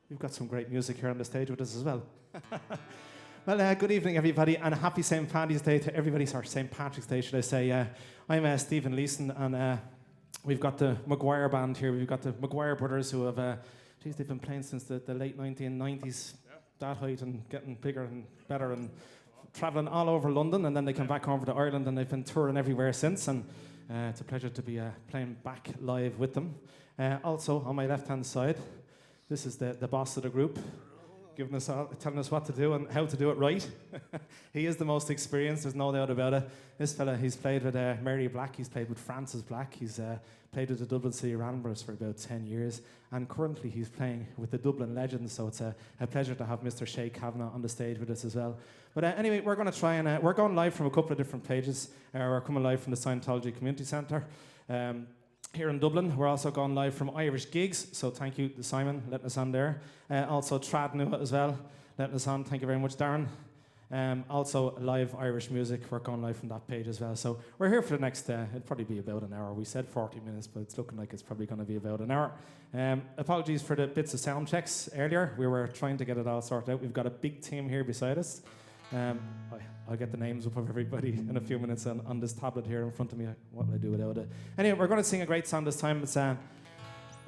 We've got some great music here on the stage with us as well. Well, good evening, everybody, and a happy St. Paddy's Day to everybody. Sorry, St. Patrick's Day, should I say. I'm Stephen Leeson, and we've got the McGuire band here. We've got the McGuire brothers who have, they've been playing since the late 1990s, that height, and getting bigger and better, and travelling all over London, and then they come back over to Ireland, and they've been touring everywhere since, and it's a pleasure to be playing back live with them. Also, on my left-hand side, this is the boss of the group, giving us telling us what to do and how to do it right. He is the most experienced, there's no doubt about it. This fella, he's played with Mary Black, he's played with Francis Black, he's played with the Dublin City Ramblers for about 10 years, and currently he's playing with the Dublin Legends, so it's a pleasure to have Mr. Shay Kavanagh on the stage with us as well. But anyway, we're going to try and, we're going live from a couple of different pages. We're coming live from the Scientology Community Centre. Here in Dublin, we're also going live from Irish Gigs, so thank you to Simon letting us on there. Also Trad Nua as well, letting us on, thank you very much Darren. Also live Irish music, we're going live from that page as well. So we're here for the next, it'll probably be about an hour. We said 40 minutes, but it's looking like it's probably going to be about an hour. Apologies for the bits of sound checks earlier, we were trying to get it all sorted out. We've got a big team here beside us. I'll get the names up of everybody in a few minutes on this tablet here in front of me. What will I do without it? Anyway, we're going to sing a great song this time. It's a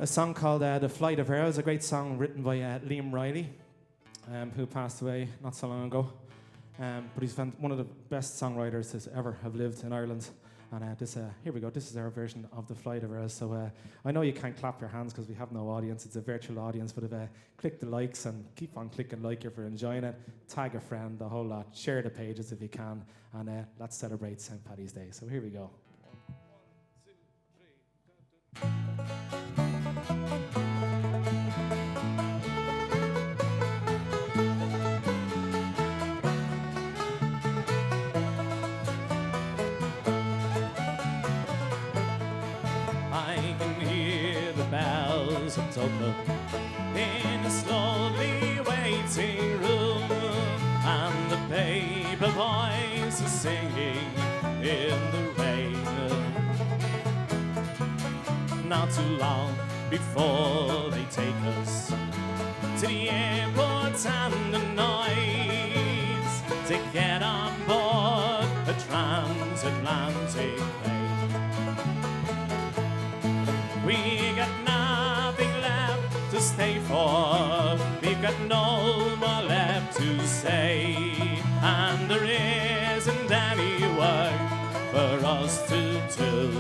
song called The Flight of Arrows, a great song written by Liam Riley, who passed away not so long ago. But he's one of the best songwriters to ever have lived in Ireland. And here we go, this is our version of The Flight of Arrows. So I know you can't clap your hands because we have no audience, it's a virtual audience, but click the likes and keep on clicking like if you're enjoying it, tag a friend, the whole lot, share the pages if you can, and let's celebrate St. Paddy's Day. So here we go. 1, 2, 3. Of Dublin in a slowly waiting room, and the paper boys are singing in the rain. not too long before they take us to the airport and the noise to get on board a transatlantic plane. We got nothing left to stay for, we've got no more left to say, and there isn't any work for us to do.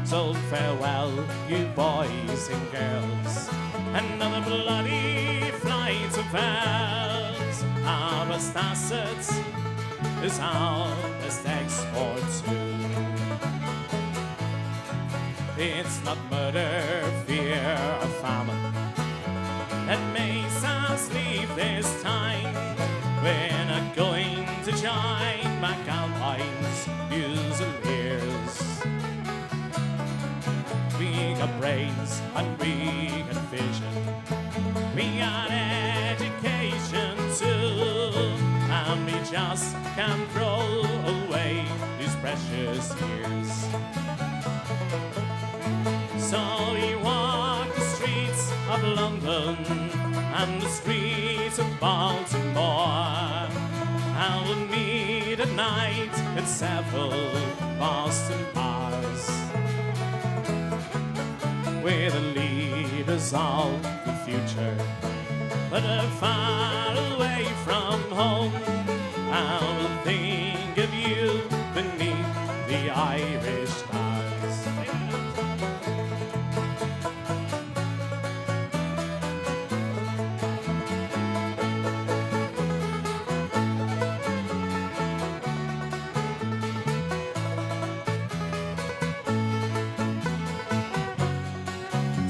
So farewell, you boys and girls, another bloody flight of ours. Our best assets is our best export too. It's not murder, fear, or famine that makes us leave this time. We're not going to join McGuires, Fusiliers. We got brains and we got vision. We got education too, and we just can't throw away these precious years. So we walk the streets of London and the streets of Baltimore, and we'll meet at night at several Boston bars, we're the leaders of the future, but are far away from home. I will think of you beneath the Irish stars.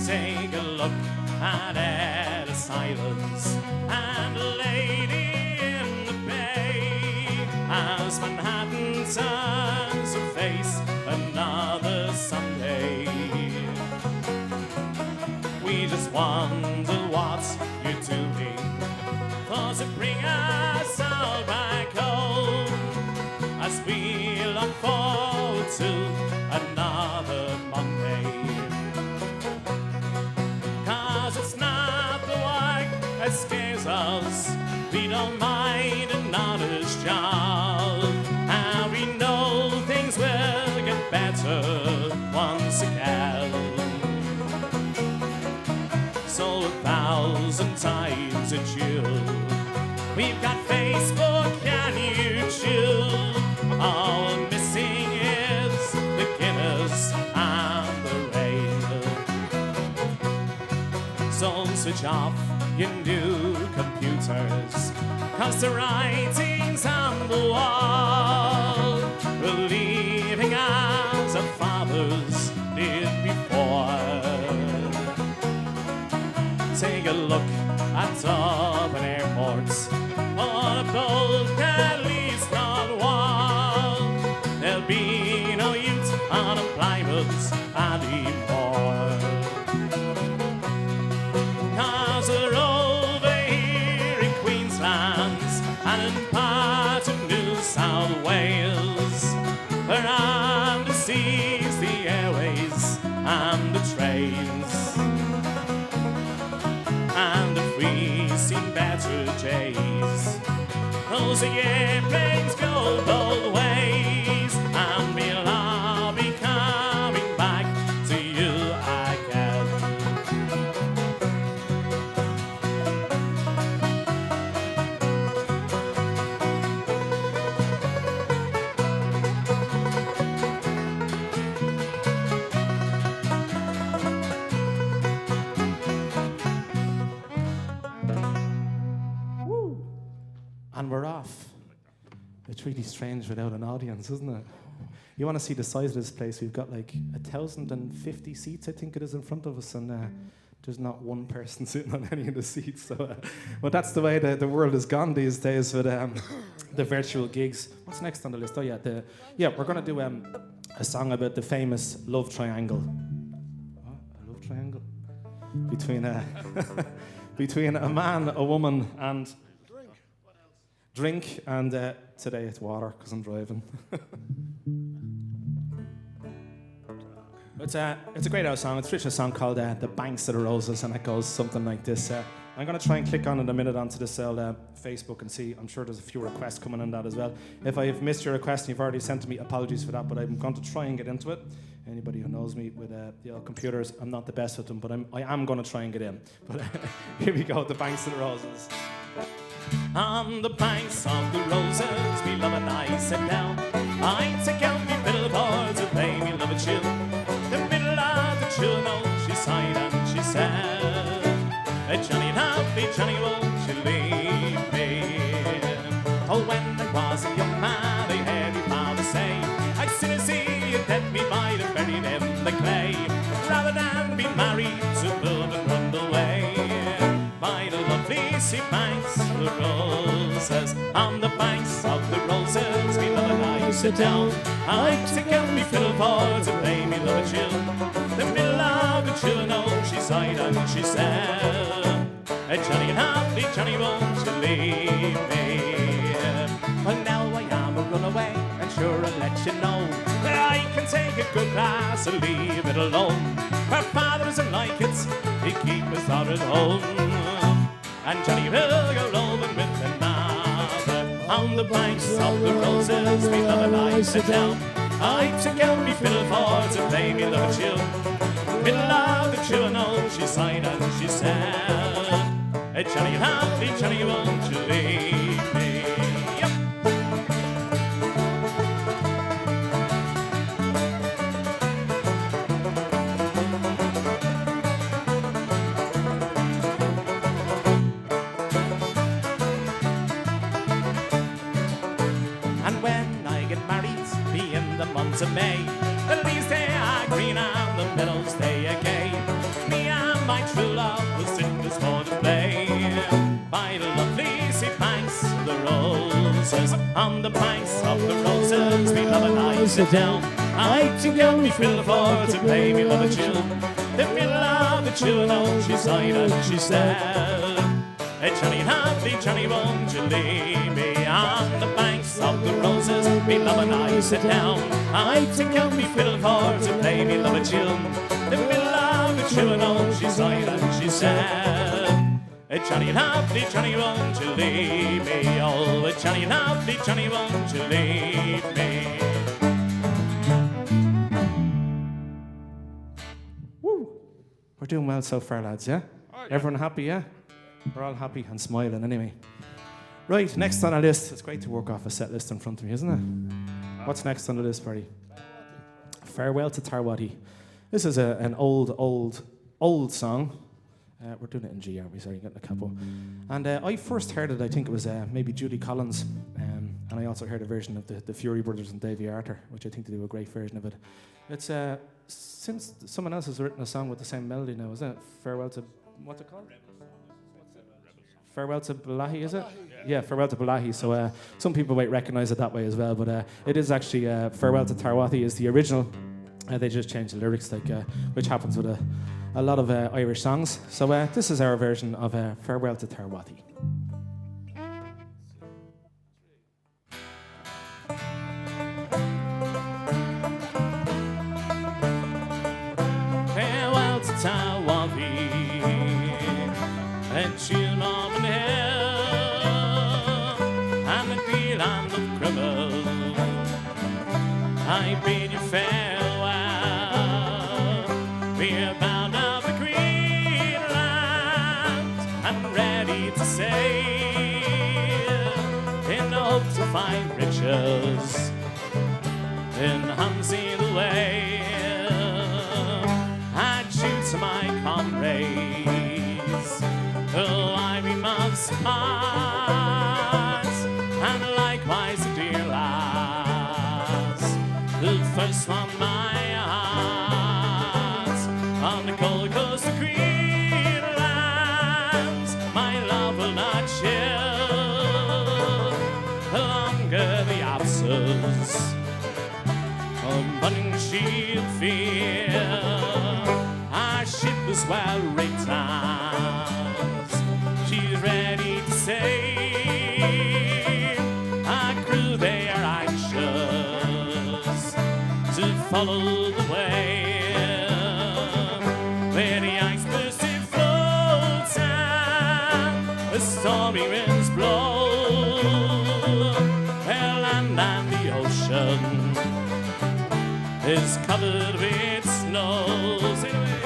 Take a look at Ellis Islands and a lady in the bay, as Manhattan turns to face another Sunday. We just wonder what you're doing, for to bring us all back home, as we look forward to another Monday. It's not the work that scares us, we don't mind an honest job, and we know things will get better once again. So 1,000 times a June, we've got Facebook and YouTube. All we're missing is the Guinness and the rain. So switch off your new computers, 'cause the writing's on the wall, believing as our fathers did before. Take a look at Dublin airports, or a boat at least not one. There'll be no youth unemployment anymore. 'Cause we're over here in Queensland and in part of New South Wales, we're on the seas, the airways and the trains. And if we've seen better days, those airplanes go both ways, and we'll all be coming back to you again. And we're off. It's really strange without an audience, isn't it? You want to see the size of this place? We've got like 1,050 seats, I think it is, in front of us, and there's not one person sitting on any of the seats. So, but that's the way the world has gone these days with the virtual gigs. What's next on the list? Oh yeah, we're going to do a song about the famous love triangle. Oh, a love triangle between between a man, a woman, and drink, and today it's water because I'm driving. It's a great old song. It's literally a song called The Banks of the Roses, and it goes something like this. I'm going to try and click on in a minute onto this Facebook and see. I'm sure there's a few requests coming on that as well. If I've missed your request and you've already sent to me, apologies for that, but I'm going to try and get into it. Anybody who knows me with the old computers, I'm not the best at them, but I am going to try and get in. But here we go, The Banks of the Roses. On the banks of the roses, me love and I sit down. I take out me billboards and play me love a chill. The middle of the chill note, she sighed and she said, Johnny happy, Johnny, won't you leave me? Oh, when I was a young man, I heard your father say, I'd sooner see you dead, me by the buried in the clay, rather than be married to move and run away. By the lovely sea banks of the roses, on the banks of the roses, me love and I sit down. I take out me billboards and play me love a chill. The middle of the chill note, she sighed and she said, Johnny and happy, Johnny, won't you leave me? Well, now I am a runaway, and sure I'll let you know that I can take a good glass and leave it alone. Her father doesn't like it, he keep his daughter at home, and Johnny will go roving with another. On the banks of the roses, me love and I sit down. I take out me billboards and play me love a chill. Middle of the chill note, she sighed and she said, Johnny happy, Johnny, won't you leave me? Yep. And when I get married, be in the month of May, the leaves they are green and the meadows they are gay. Me and my true love will sit this for the play. By the lovely sea banks of the roses, on the banks of the roses, me love and I sit down. I take out me billboards and play me love a chill. The middle of the chill note, she sighed and she said, Johnny happy, Johnny, won't you leave me? On the banks of the roses, me love and I sit down. I take out me billboards and play me love a chill. The middle of the chill note, she sighed and she said, Johnny happy, Johnny, won't you leave me? Oh, Johnny happy, Johnny, won't you leave me? Woo! We're doing well so far, lads, yeah? Everyone happy, yeah? We're all happy and smiling anyway. Right, next on our list. It's great to work off a set list in front of me, isn't it? What's next on the list, Barry? Farewell to Tarwati. This is an old song. We're doing it in G, aren't we? Sorry, getting a couple. And I first heard it, I think it was maybe Judy Collins. And I also heard a version of the Fury Brothers and Davy Arthur, which I think they do a great version of it. It's since someone else has written a song with the same melody now, is it? Farewell to, what's it called? Farewell to Balahi, is it? Yeah, Farewell to Balahi. So some people might recognise it that way as well, but it is actually Farewell to Tarwati is the original. They just changed the lyrics, like which happens with a lot of Irish songs. So this is our version of Farewell to Tarwati. Farewell to Tarwati, and you Norman Hill, and the dear land of Cribble. I bid you farewell. We're bound of the green land and ready to sail in the hope to find riches in Hansi the whale. I choose to my comrades who I we must part, and likewise the dear lads who first won my heart on the cold coast of Greenland. My love will not chill longer the absence of burning shield fear. Our ship is well rigged out, she's ready to sail. Our crew, they are anxious to follow the way. blow, the land and the ocean is covered with snow. Sing away.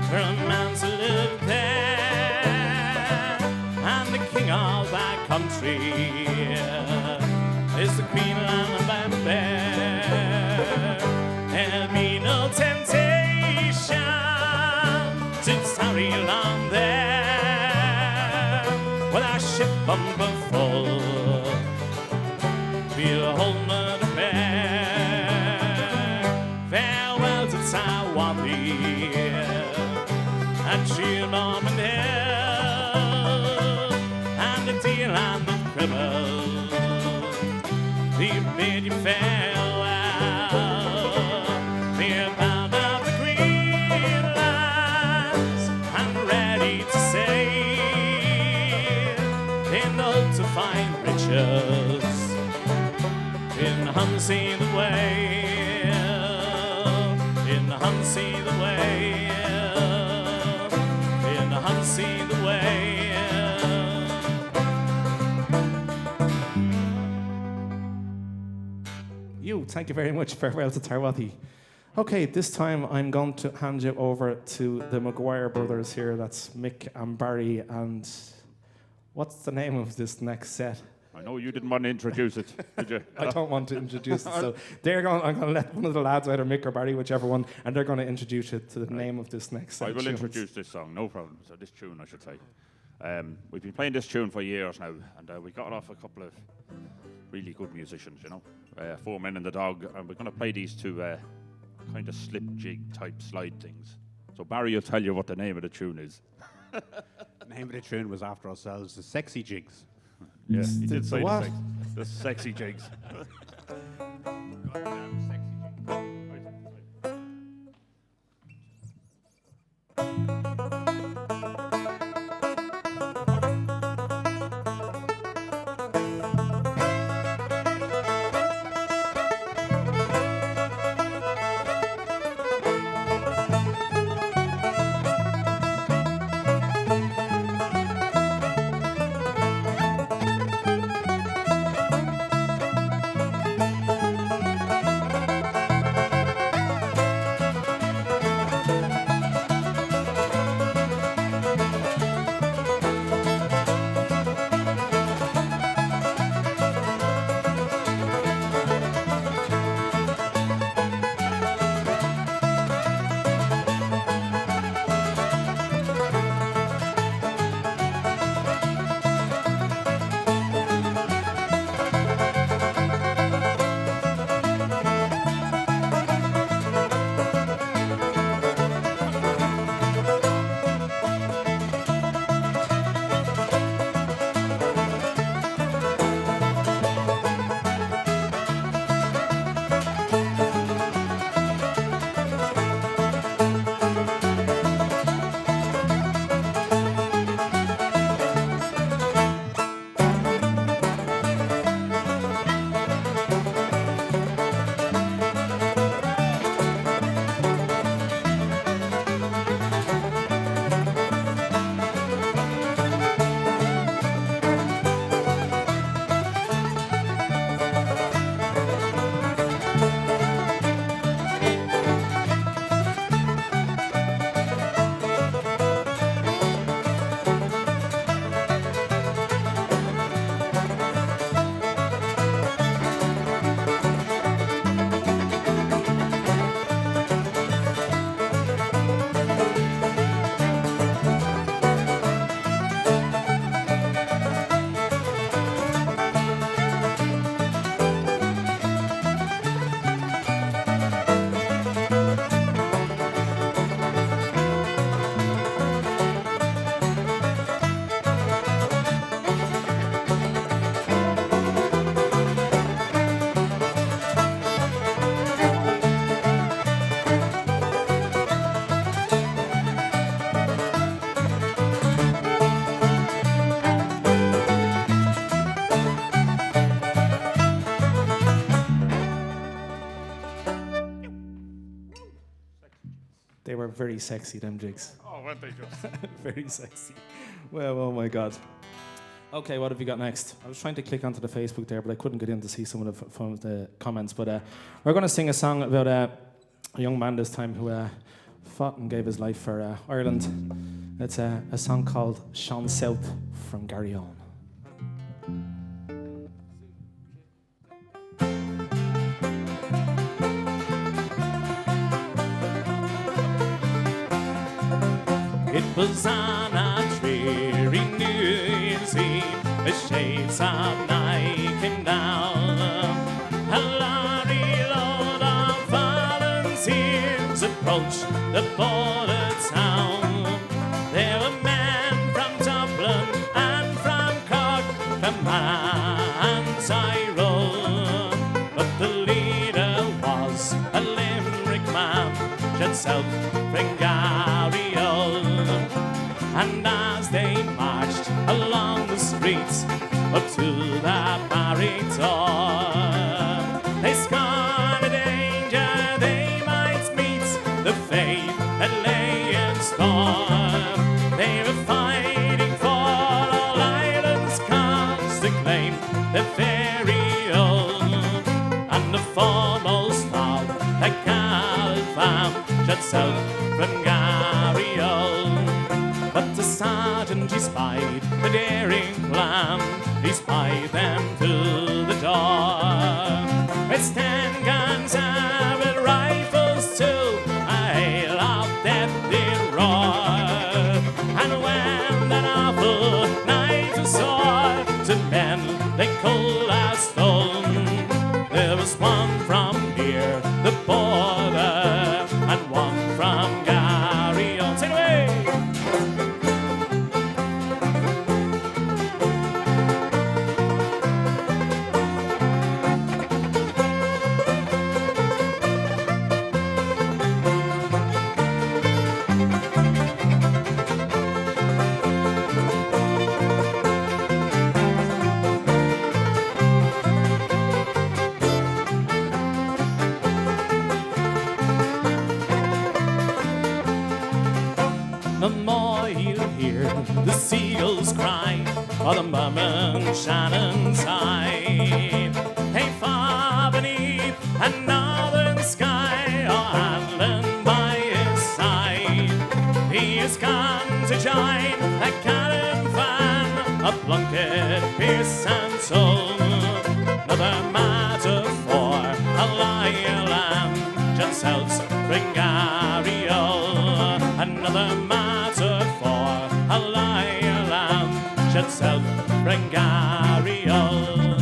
For a man to live there, and the king of that country is the queen of and bear. There'll be no temptation to tarry long there, with our ship bumper full, we'll hold the fair. And Sheernam and Hill, and the deal and the criminal, we bid you farewell. We're bound up the green lands and ready to sail in the hope to find riches in Hunsey the Whale, in Hunsey the Whale. See the way. Thank you very much. Farewell to Tarwathy. Okay, this time I'm going to hand you over to the McGuire brothers here. That's Mick and Barry. And what's the name of this next set? I know you didn't want to introduce it, did you? I don't want to introduce it. So I'm going to let one of the lads, either Mick or Barry, whichever one, and they're going to introduce it to the name of this next set. I will introduce this song, no problem. So this tune, I should say. We've been playing this tune for years now, and we got off a couple of really good musicians, you know. 4 Men and the Dog, and we're going to play these two kind of slip jig type slide things. So Barry will tell you what the name of the tune is. The name of the tune was after ourselves, the Sexy Jigs. Yes, he did say what? The sexy jigs. They were very sexy, them jigs. Oh, weren't they just? Very sexy. Well, oh my God. Okay, what have you got next? I was trying to click onto the Facebook there, but I couldn't get in to see some of the comments. But we're going to sing a song about a young man this time who fought and gave his life for Ireland. It's a song called Sean South from Gary Owen. It was on a dreary New Year's Eve, the shades of night came down. A lorry load of volunteers approached the border town. There were men from Dublin and from Cork, from Antiro, but the leader was a Limerick man, just south from Gary Owen. And as they marched along the streets up to the barrack door, they scorned the danger they might meet, the fate that lay in store. They were fighting for all Ireland's cause to claim their very own. And the foremost of the caravan just south from Gary Owen. But the sergeant, he spied the daring plan, he spied them through the door. With 10 guns and with rifles too, a hail of death did roar. And when that awful night was sore, to men they cold as stone, there was one from near the border and one from Gary Owen. Take it away! The more he'll hear the seagulls cry, or the merman Shannon's high. Hey, far beneath a northern sky, or Ireland by his side, he is gone to join a caravan of Plunkett, Pearse and Tone. Another matter for a Ireland, just south from Gary Owen. Another matter for a Ireland, just south from Gary Owen.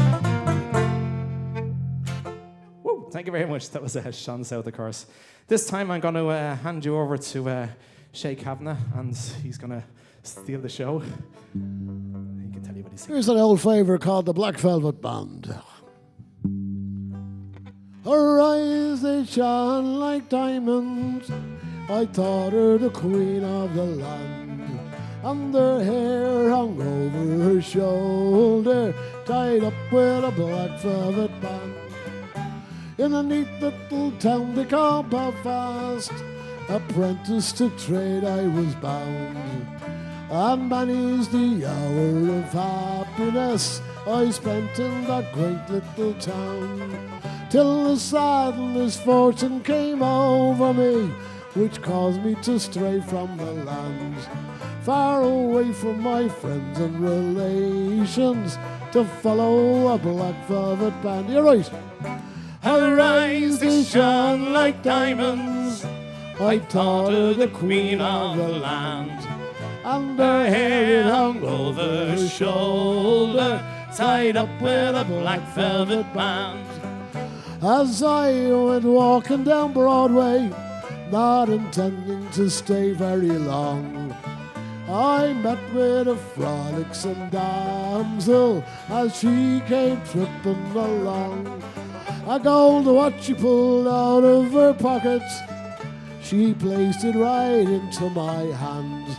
Woo, thank you very much. That was Sean South, of course. This time I'm going to hand you over to Shay Kavanagh, and he's going to steal the show. He can tell you what he's saying. Here's an old favourite called the Black Velvet Band. Her eyes, they shone like diamonds, I thought her the queen of the land. And her hair hung over her shoulder, tied up with a black velvet band. In a neat little town they call Belfast, apprentice to trade I was bound. And many's the hour of happiness I spent in that great little town, till the sad misfortune came over me, which caused me to stray from the land, far away from my friends and relations, to follow a black velvet band. You're right. Her eyes, they shone like diamonds, I thought her the queen of the land. And Her hair hung over her shoulder, tied up with a black velvet band. as I went walking down Broadway, not intending to stay very long, I met with a frolicsome damsel as she came tripping along. A gold watch she pulled out of her pockets, she placed it right into my hand.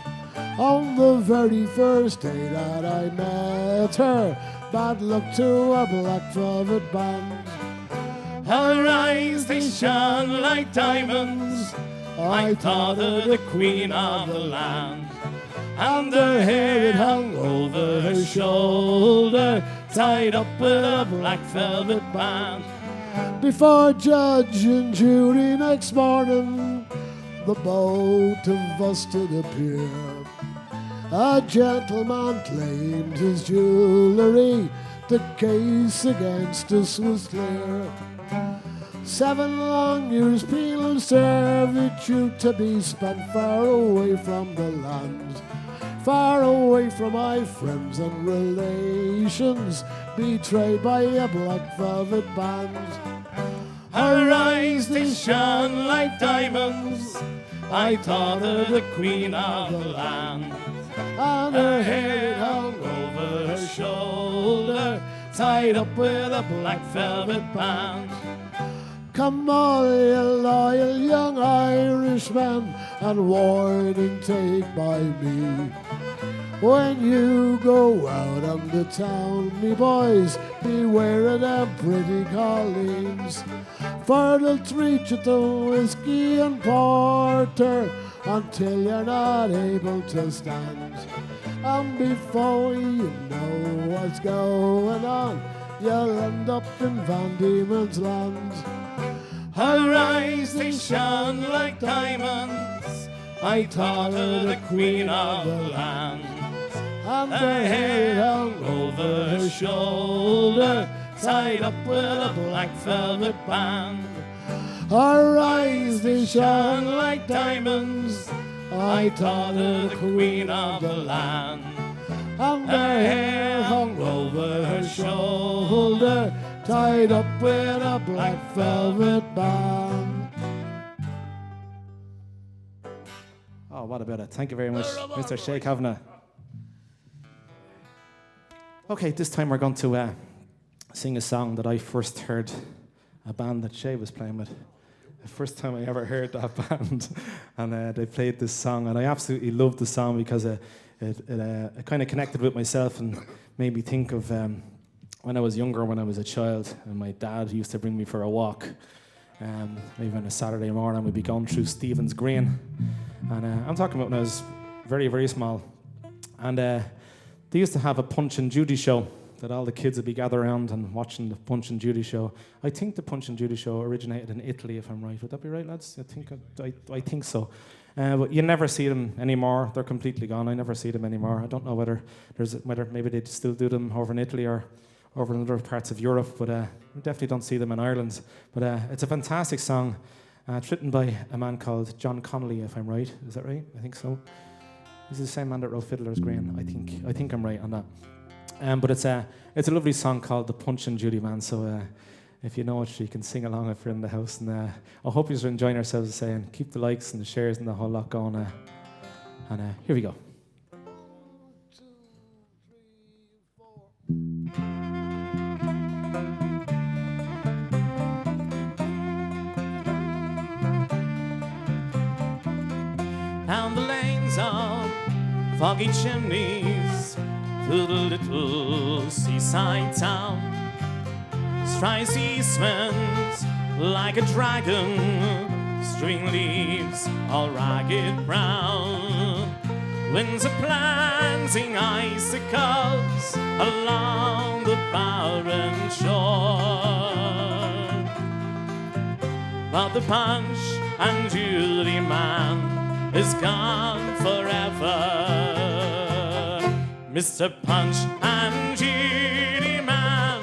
On the very first day that I met her, bad luck to a black velvet band. Her eyes, they shone like diamonds, I thought her the queen of the land. And her hair it hung over her shoulder, tied up with a black velvet band. Before judge and jury next morning, the both of us did appear. A gentleman claimed his jewellery, the case against us was clear. 7 long years penal servitude to be spent far away from the land, far away from my friends and relations, betrayed by a black velvet band. Her eyes they shone like diamonds, I thought her the queen of the land. And Her hair hung over her shoulder, tied up with a black velvet band. come all ye loyal young Irishmen, and warning take by me. When you go out on the town, me boys, beware of them pretty colleens, for they'll treat you to whiskey and porter until you're not able to stand. And before you know what's going on, you'll end up in Van Diemen's Land. Her eyes they shone like diamonds, I thought her the queen of the land. And Her hair hung over her shoulder, tied up with a black velvet band. her eyes they shone Shone like diamonds, I thought her the queen of the land. and Her hair hung over her shoulder, tied up with a black velvet band. Oh, what about it? Thank you very much, Mr. Shay Kavanagh. Okay, this time we're going to sing a song that I first heard a band that Shay was playing with. The first time I ever heard that band. And they played this song, and I absolutely loved the song because it kind of connected with myself and made me think of when I was younger, when I was a child, and my dad used to bring me for a walk. Maybe on a Saturday morning, we'd be going through Stephen's Green. And I'm talking about when I was very, very small. And they used to have a Punch and Judy show that all the kids would be gathered around and watching the Punch and Judy show. I think the Punch and Judy show originated in Italy, if I'm right. Would that be right, lads? I think so. But you never see them anymore. They're completely gone. I never see them anymore. I don't know whether maybe they still do them over in Italy or over in other parts of Europe, but we definitely don't see them in Ireland. But it's a fantastic song. It's written by a man called John Connolly, if I'm right. Is that right? I think so. He's the same man that wrote Fiddler's Green. I think I'm right on that. But it's a lovely song called The Punch and Judy Man. So if you know it, you can sing along if you're in the house. And I hope you're enjoying yourselves, saying keep the likes and the shares and the whole lot going. And here we go. 1, 2, 3, 4. down the lanes of foggy chimneys, through the little seaside town, strides the east wind like a dragon, strewing leaves all ragged brown. Winds are planting icicles along the barren shore, but the Punch and Judy man is gone forever. Mr. Punch and Judy man,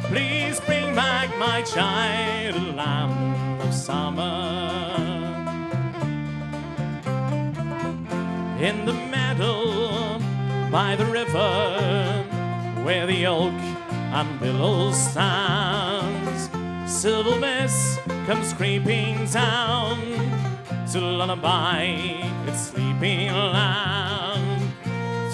please bring back my child lamb of summer. In the meadow by the river, where the oak and willow stands, silver mist comes creeping down to lullaby its sleeping lamb.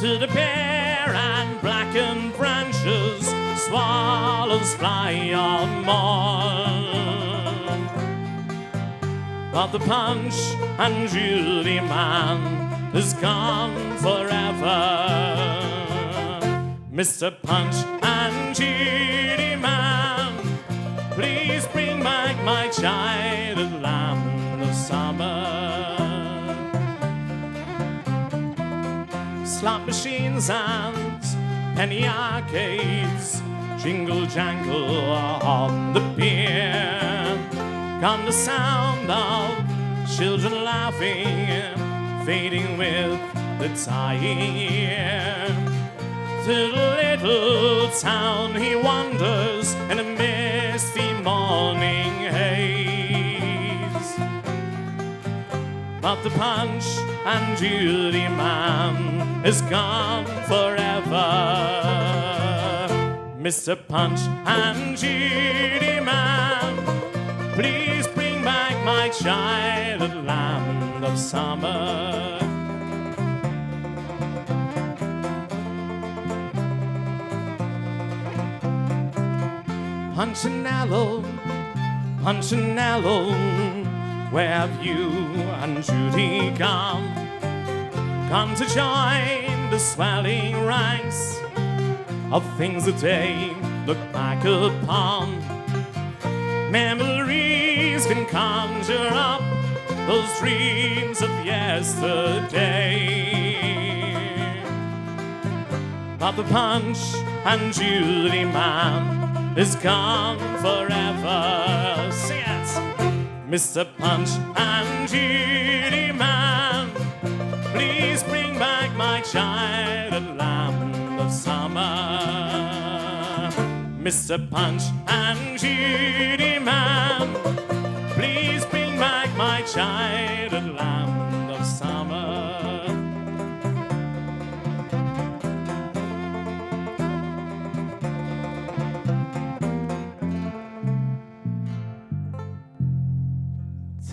To the bare and blackened branches, swallows fly on morn. But the Punch and Judy man is gone forever. Mr. Punch and Judy man, please bring back my child lamb of of summer. Slot machines and penny arcades, jingle jangle on the pier. Come the sound of children laughing, fading with the tide. To the little town he wanders in a misty morning haze. But the Punch and Judy man is gone forever. Mr. Punch and Judy man, please bring back my childhood land of summer. Punchinello, Punchinello, where have you and Judy gone? Come to join the swelling ranks of things that they look back upon. Memories can conjure up those dreams of yesterday. But the Punch and Judy man is gone forever. Sing it! Mr. Punch and Judy man, please bring back my childhood land of summer. Mr. Punch and Judy man, please bring back my childhood land of summer.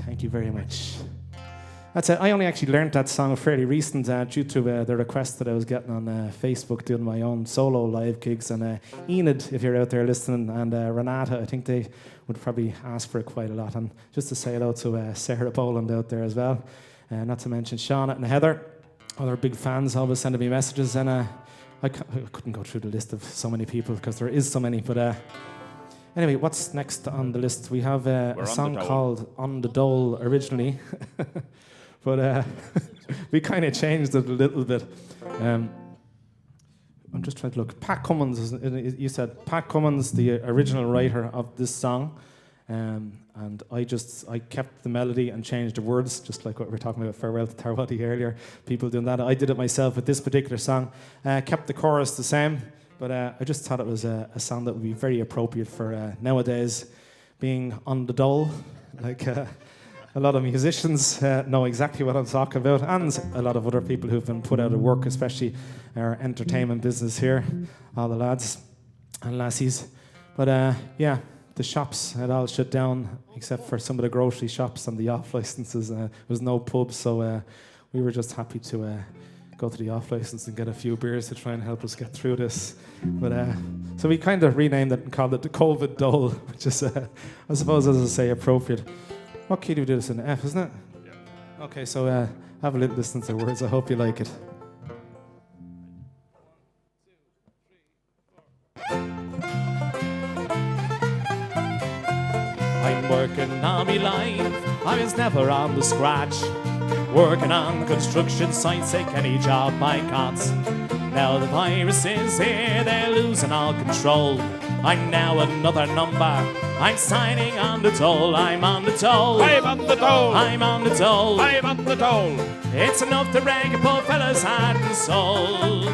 Thank you very much. That's it. I only actually learned that song fairly recent due to the request that I was getting on Facebook doing my own solo live gigs. And Enid, if you're out there listening, and Renata, I think they would probably ask for it quite a lot. And just to say hello to Sarah Boland out there as well. Not to mention Shauna and Heather, other big fans, always sending me messages. And I couldn't go through the list of so many people because there is so many. But anyway, what's next on the list? We have a song called On the Dole originally. But we kind of changed it a little bit. I'm just trying to look. Pat Cummins, you said Pat Cummins, the original writer of this song. And I kept the melody and changed the words, just like what we were talking about Farewell to Tarwadi earlier. People doing that. I did it myself with this particular song. Kept the chorus the same, but I just thought it was a song that would be very appropriate for nowadays, being on the dole. Like a lot of musicians know exactly what I'm talking about, and a lot of other people who've been put out of work, especially our entertainment business here, all the lads and lassies. But yeah, the shops had all shut down except for some of the grocery shops and the off licenses. There was no pubs, so we were just happy to go to the off license and get a few beers to try and help us get through this. But so we kind of renamed it and called it the COVID Dole, which is, I suppose, as I say, appropriate. What key do we do this in? F, isn't it? Yeah. Okay, so have a little listen to the words. I hope you like it. I'm working on me life, I was never on the scratch. Working on construction sites, take any job I got. Now the virus is here, they're losing all control. I'm now another number, I'm signing on the dole. I'm on the dole, I'm on the dole, I'm on the dole, I'm on the dole. It's enough to break a poor fella's heart and soul.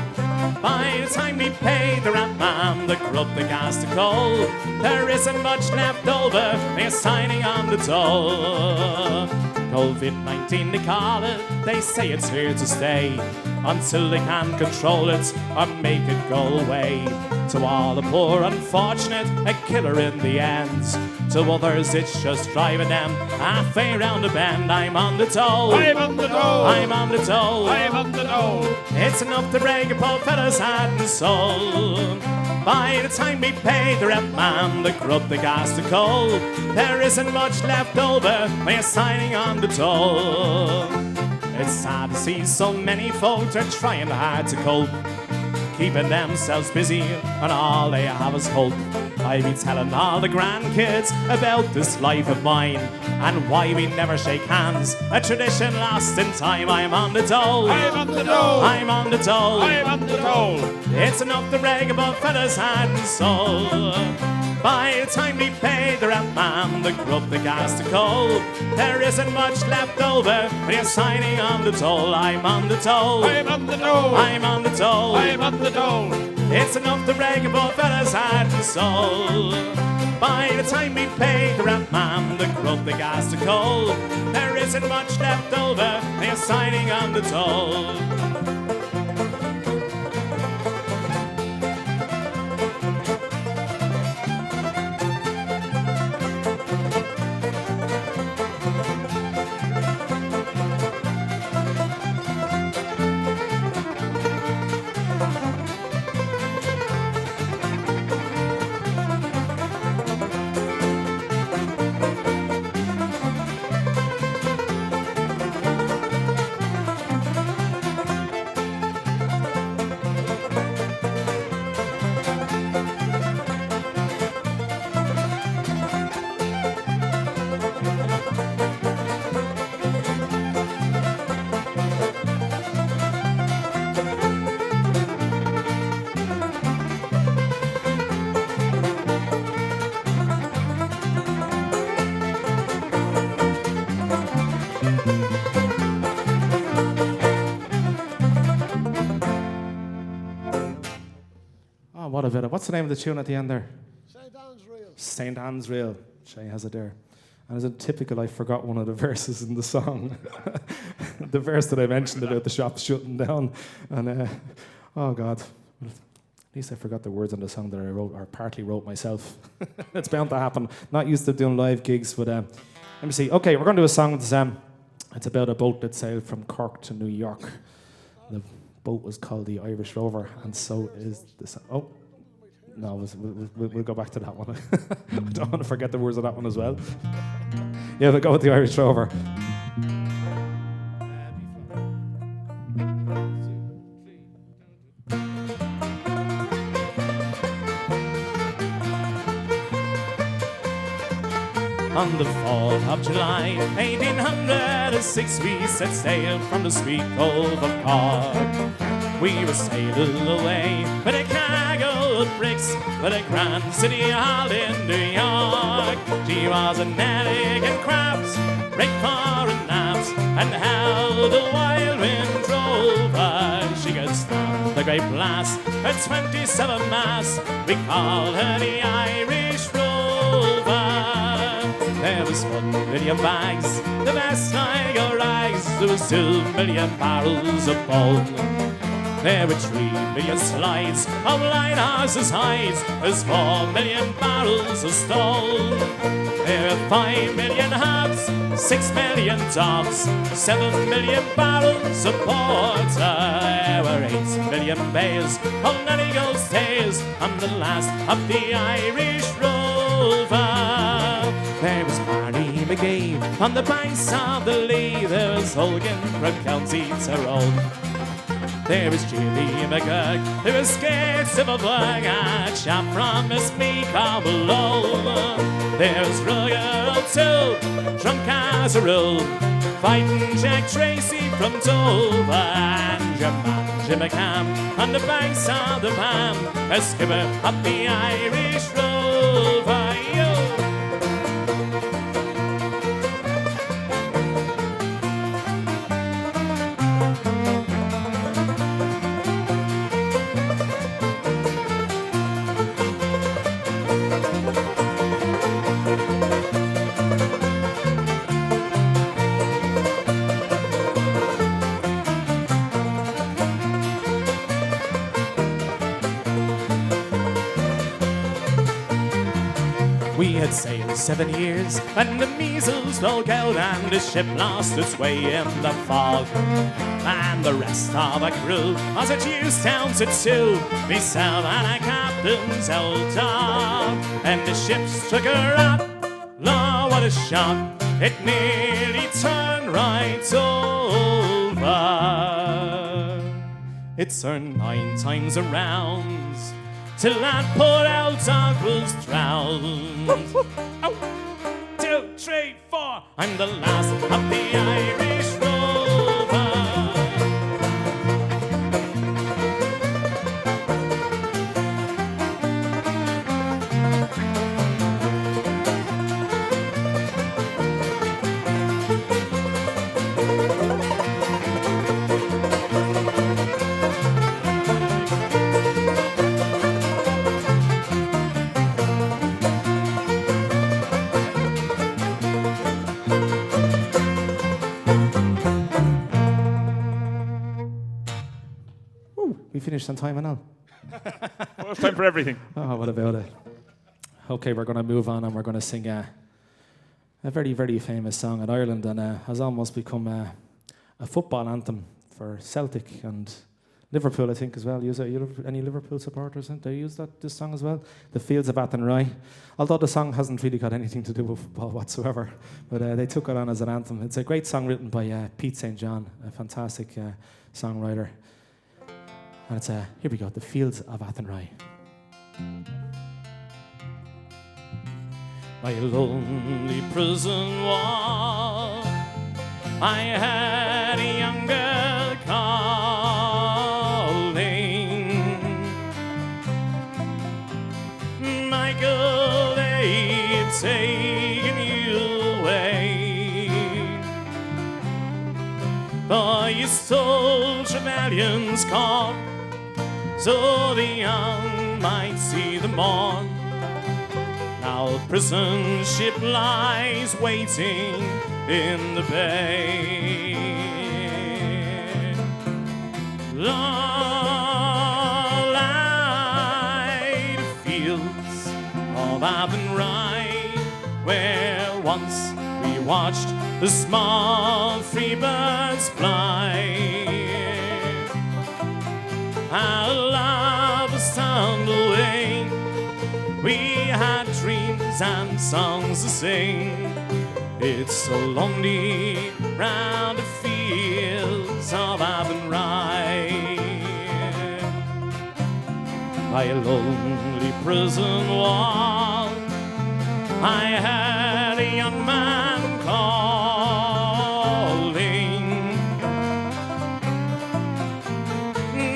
By the time we pay the rent man, the grub, the gas, the coal, there isn't much left over, they're signing on the dole. COVID-19 they call it, they say it's here to stay, until they can control it or make it go away. To all the poor unfortunate, a killer in the end. To others it's just driving them halfway round the bend. I'm on the dole, I'm on the dole, I'm on the dole, I'm on the dole. It's enough to break a poor fella's heart and soul. By the time we pay the rent man, the grub, the gas, the coal, there isn't much left over, we're signing on the dole. It's sad to see so many folks are trying hard to cope, keeping themselves busy, and all they have is hope. I be telling all the grandkids about this life of mine, and why we never shake hands, a tradition lost in time. I'm on the dole, I'm on the dole, I'm on the dole, I'm on the dole. It's enough to rag about feathers, heart and soul. By the time we pay the rent man, the grub, the gas, the coal, there isn't much left over when you're signing on the toll. I'm on the toll, I'm on the dole, I'm on the toll, I'm on the dole. It's enough to rag about feathers, heart and soul. By the time we pay the rent man, the grub, the gas, the coal, there isn't much left over when you're signing on the toll. Oh, what a bit of, what's the name of the tune at the end there? St. Anne's Reel. St. Anne's Reel. Shay has it there. And as in typical, I forgot one of the verses in the song. The verse that I mentioned about the shop shutting down. And, oh God. At least I forgot the words on the song that I wrote, or partly wrote myself. It's bound to happen. Not used to doing live gigs, but let me see. Okay, we're going to do a song that's, it's about a boat that sailed from Cork to New York. The boat was called the Irish Rover, and so is this. Oh, no, we'll go back to that one. I don't want to forget the words of that one as well. Yeah, we'll go with the Irish Rover. On the 4th of July, 1806, we set sail from the sweet cove of Cork. We were sailing away with a cargo of bricks for the grand city hall in New York. She was an elegant craft, break for a naps, and how the wild wind drove her. She could stand the great blast at 27 masts. We call her the Irish Rover. There was 1 million bags, the best Tiger rags. There was 2 million barrels of bone. There were 3 million slides of lighthouses' hides. There's 4 million barrels of stone. There were 5 million hubs, 6 million dogs, 7 million barrels of porter. There were 8 million bales of Nannygold's tails on the last of the Irish Rover. There was Barney McGee on the banks of the Lee. There was Hogan from County Tyrone. There was Jimmy McGurk, there was Skates of a Bug, a chap from Miss Meek all below. There was Rugger O'Toole, drunk as a rule, fighting Jack Tracy from Dover. And your man Jim McCann on the banks of the Pam, a skipper up the Irish Rover. We had sailed 7 years, and the measles broke out, and the ship lost its way in the fog. And the rest of our crew was reduced down to 2, myself and a captain's old dog. And the ship struck her up, Lord, what a shock, it nearly turned right over. It's her 9 times around, till that poor old dog was drowned. 2, 3, 4, I'm the last of the Irish rover. We finished on time and all. First time for everything. Oh, what about it? Okay, we're going to move on and we're going to sing a very, very famous song in Ireland, and has almost become a football anthem for Celtic and Liverpool, I think, as well. Any Liverpool supporters? They use this song as well? The Fields of Athenry. Although the song hasn't really got anything to do with football whatsoever, but they took it on as an anthem. It's a great song written by Pete St. John, a fantastic songwriter. And it's, here we go, The Fields of Athenry. By a lonely prison wall, I had a young girl calling. Michael, they've taken you away. For you stole Trevelyan's corn, so the young might see the morn. Now a prison ship lies waiting in the bay. All lie the fields of Athenry, where once we watched the small free birds fly. Our love was turned away. We had dreams and songs to sing. It's so lonely round the fields of Athenry. By a lonely prison wall, I had a young man calling.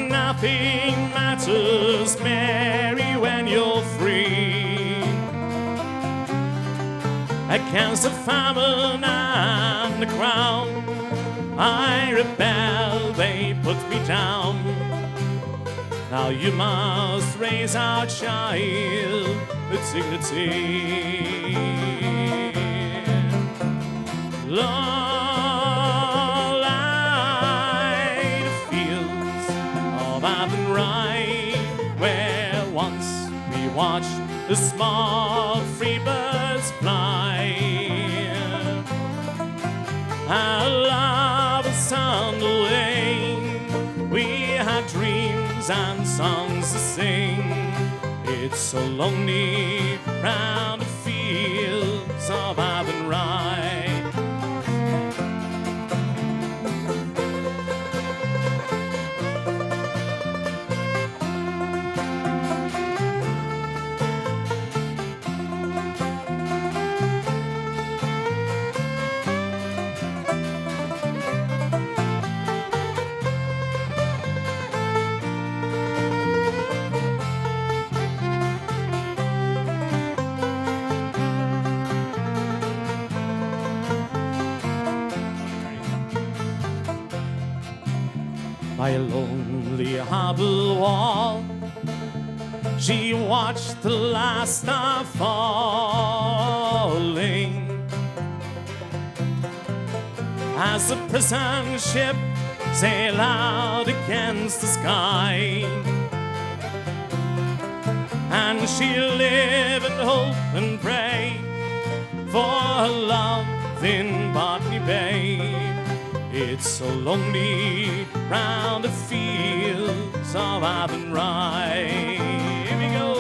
Nothing matters, Mary, when you're free. Against the famine and the crown, I rebel, they put me down. Now you must raise our child with dignity. All lie the fields of Athenry, where once we watched the small free birds fly. Our love was turned away. We had dreams and songs to sing. It's so lonely round the fields of Athenry. By a lonely harbour wall, she watched the last star falling. As the prison ship sailed out against the sky, and she lived and hope and pray for her love in Botany Bay. It's so lonely round the fields of Athenry. Here we go.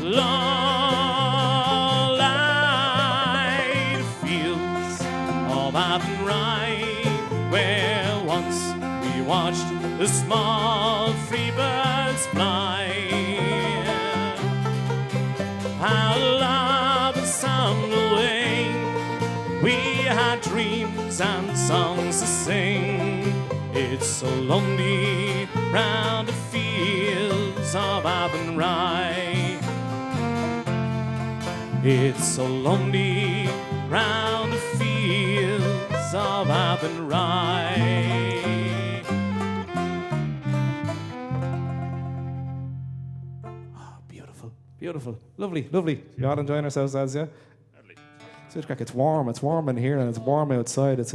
Long lie the fields of Athenry, where once we watched the small free birds fly. Our love is on the way. We had dreams and songs to sing. It's so lonely round the fields of Avonrye. It's so lonely round the fields of Avonrye. Oh, beautiful, beautiful, lovely, lovely. You all enjoying ourselves, lads, yeah? Such crack. It's warm in here and it's warm outside. It's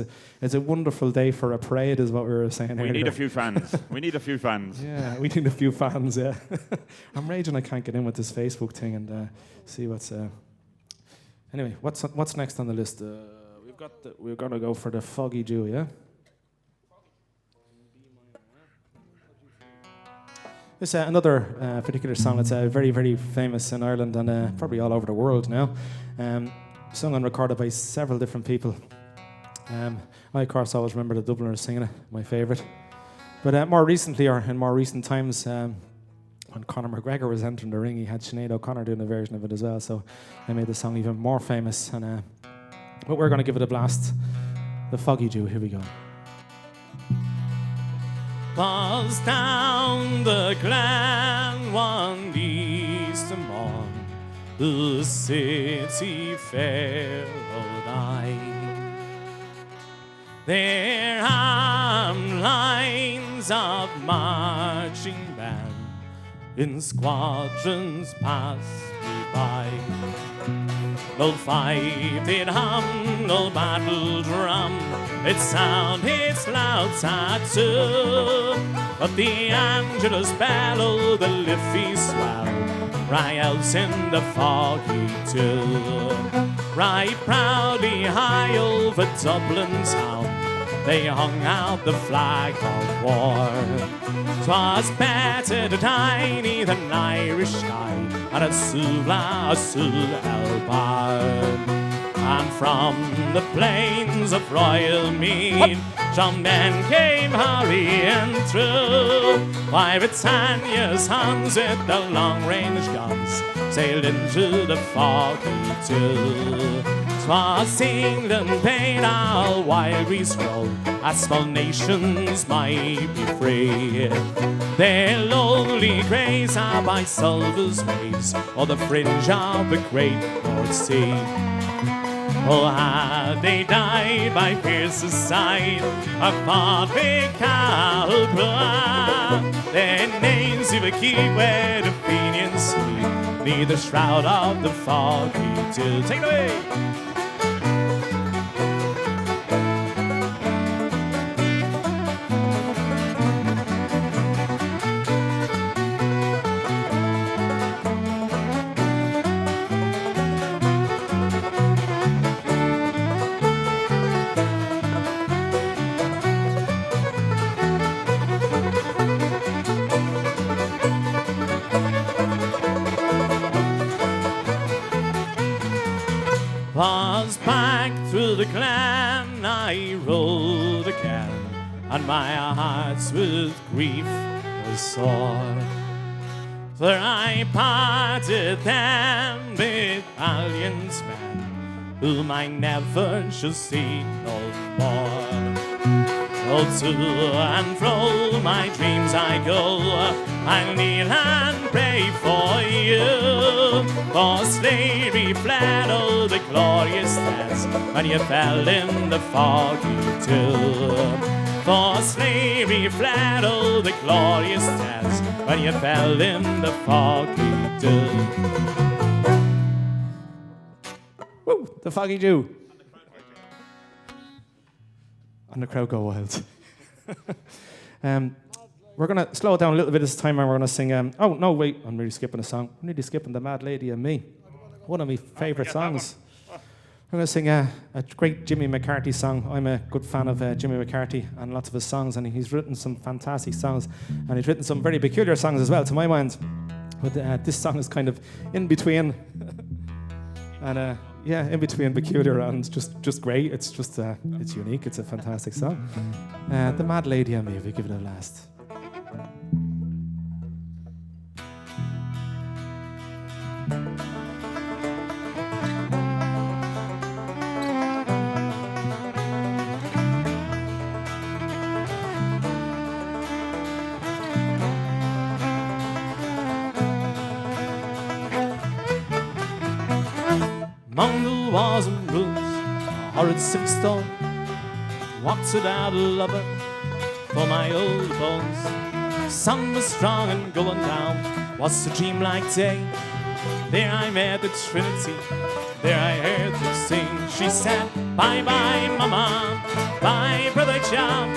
a wonderful day for a parade, is what we were saying earlier. We need a few fans. We need a few fans. Yeah, we need a few fans, yeah. I'm raging I can't get in with this Facebook thing and see what's... Anyway, what's next on the list? We're going to go for the Foggy Dew, yeah? It's another particular song. It's very, very famous in Ireland and probably all over the world now. Sung and recorded by several different people. I, of course, always remember the Dubliners singing it, my favourite. But more recently, or in more recent times, when Conor McGregor was entering the ring, he had Sinead O'Connor doing a version of it as well, so I made the song even more famous. And but we're going to give it a blast. The Foggy Dew, here we go. Was down the glen one Easter morn, the city fair rode I. There armed lines of marching band in squadrons passed me by. No fife did hum, no battle drum, it sound its loud tattoo. But the Angelus bellow, the Liffey swell, riots in the Foggy Dew. Right proudly high over Dublin town, they hung out the flag of war. 'Twas better to die neath an Irish sky and a Sula Elbar. And from the plains of Royal Mead, some men came hurrying through, while Britannia's hands with the long-range guns sailed into the Foggy Dew. 'Twas England paid our while we strolled, as small nations might be free. Their lonely graves are by Sulva's waves, or the fringe of the great North Sea. Oh, had they died by Pierce's side, or fought with Calbra, their names we would keep where the Fenians sleep, neath the shroud of the Foggy Dew. Take it away! Was back through the glen I rode again, and my heart with grief was sore. For I parted then with valiant men, whom I never shall see no more. Oh, to and fro my dreams I go, I kneel and pray for you. For slavery fled, oh, the glorious days, when you fell in the Foggy Dew. For slavery fled, oh, the glorious days, when you fell in the Foggy Dew. Woo! The Foggy Dew. And the crowd go wild. We're going to slow it down a little bit this time and we're going to sing... oh, no, wait, I'm really skipping a song. I'm really skipping The Mad Lady and Me. One of my favourite songs. I'm going to sing a great Jimmy McCarthy song. I'm a good fan of Jimmy McCarthy and lots of his songs, and he's written some fantastic songs, and he's written some very peculiar songs as well, to my mind. But this song is kind of in between. And Yeah, in between peculiar and just great. It's just it's unique. It's a fantastic song. The Mad Lady and Me. If we give it a last. Among the wars and rules, a horrid sick stone walks without a lover for my old bones. Sun was strong and going down, was a dreamlike day. There I met the Trinity, there I heard them sing. She said, bye bye mama, bye brother John.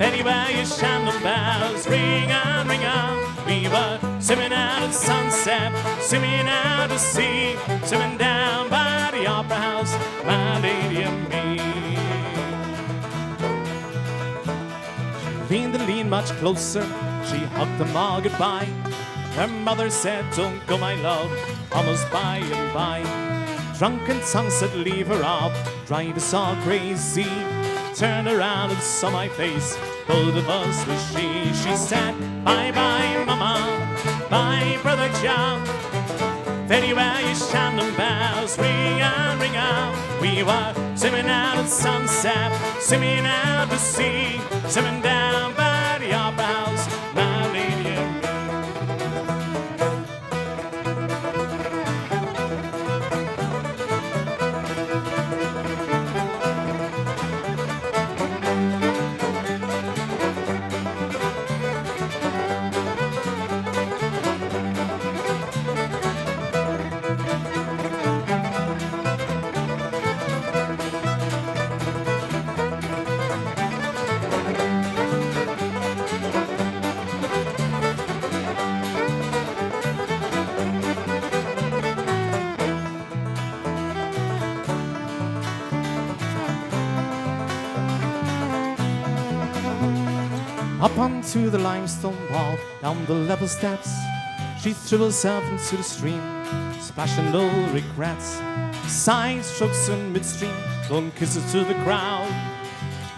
Anywhere you shannon bells ring on, ring on. We were swimming out of sunset, swimming out to sea, swimming down by the opera house, my lady and me. She leaned and leaned much closer, she hugged them all goodbye. Her mother said, don't go my love, almost by and by. Drunken tongue said, leave her off, drive us all crazy. Turned around and saw my face, both of us was she. She said, bye bye mama, bye brother John. Anywhere you shannon bells ring on, ring on. We were swimming out at sunset, swimming out to sea, swimming down by the opera house, my lady and me. Up onto the limestone wall, down the level steps, she threw herself into the stream, splashing no regrets. Side strokes in midstream, blown kisses to the crowd.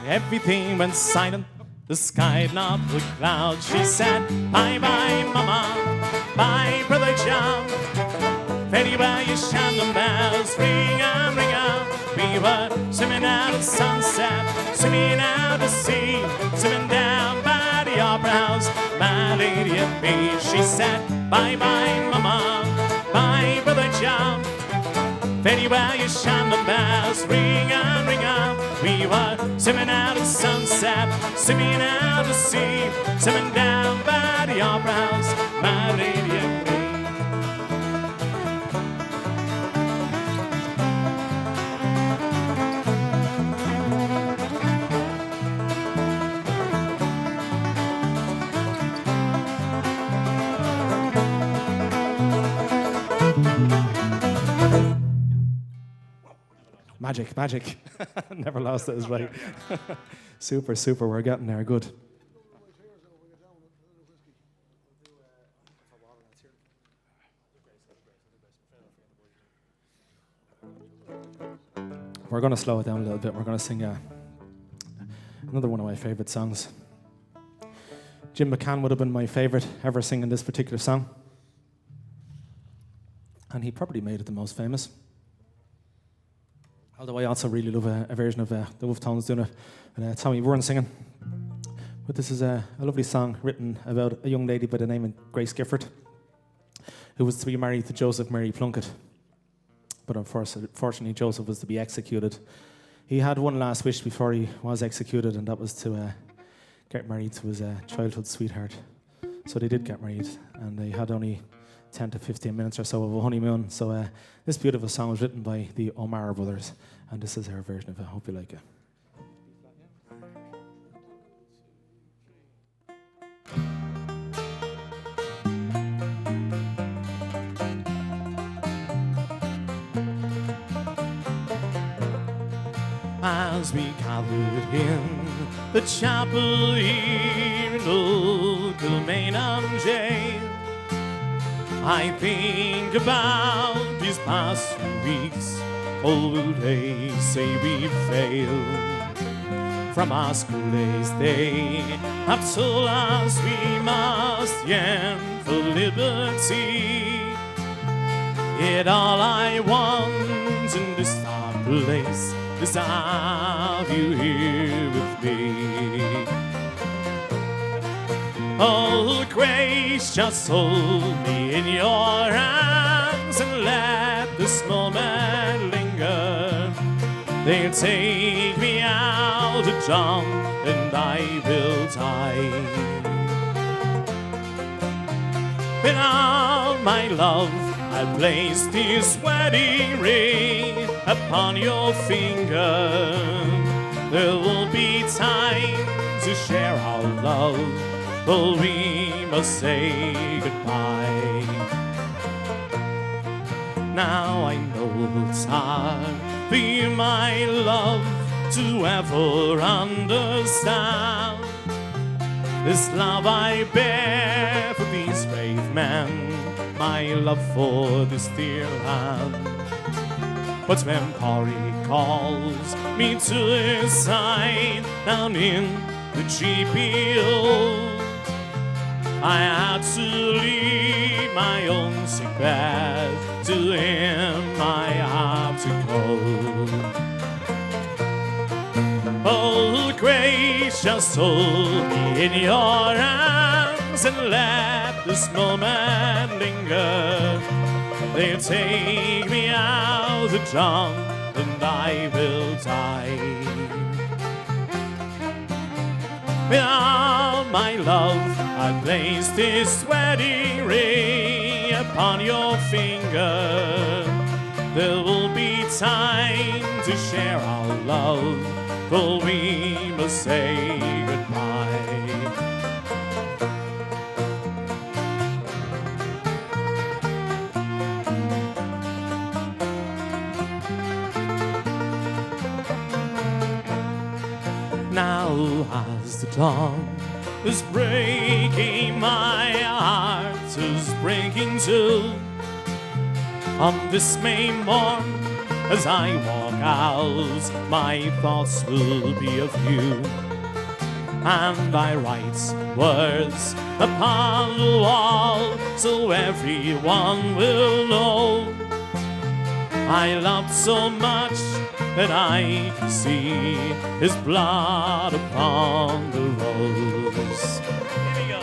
Everything went silent, the sky had not a cloud. She said, bye bye mama, bye brother John. Anywhere you shannon bells ring on, ring on. We were swimming out at sunset, swimming out to sea, swimming down by the opera house, my lady and me. She said, bye bye mama, bye brother John. Anywhere you shannon bells ring on, ring on. We were swimming out at sunset, swimming out to sea, swimming down by the opera house, my lady and me. Magic, magic. Never lost it, is right. Super, super, we're getting there, good. We're going to slow it down a little bit. We're going to sing another one of my favourite songs. Jim McCann would have been my favourite ever singing this particular song. And he probably made it the most famous. Although I also really love a version of the Wolf Tones doing it, and Tommy Byrne singing. But this is a lovely song written about a young lady by the name of Grace Gifford, who was to be married to Joseph Mary Plunkett. But unfortunately, Joseph was to be executed. He had one last wish before he was executed, and that was to get married to his childhood sweetheart. So they did get married, and they had only 10 to 15 minutes or so of a honeymoon. So this beautiful song was written by the O'Mara brothers, and this is our version of it. I hope you like it. As we gathered in the chapel here in old Kilmainham jail, I think about these past few weeks. Oh, will they say we failed? From our school days they have told us we must yearn for liberty. Yet all I want in this dark place is to have you here with me. Oh, grace, just hold me in your hands and let this moment linger. They'll take me out to jump and I will die. Without my love, I place this wedding ring upon your finger. There will be time to share our love, but we must say goodbye. Now I know it's hard for you, my love, to ever understand this love I bear for these brave men, my love for this dear land. But when Polly calls me to his side down in the GPO, I had to leave my own sick bed. To him I have to go. Oh, grace, just hold me in your hands and let this moment linger. They'll take me out to jump and I will die. Without my love, I place this wedding ring upon your finger. There will be time to share our love, but we must say goodbye. Now as the dawn is breaking, my heart is breaking too. On this May morn, as I walk out, my thoughts will be of you. And I write words upon the wall, so everyone will know I loved so much that I can see his blood upon the rose. Here we go.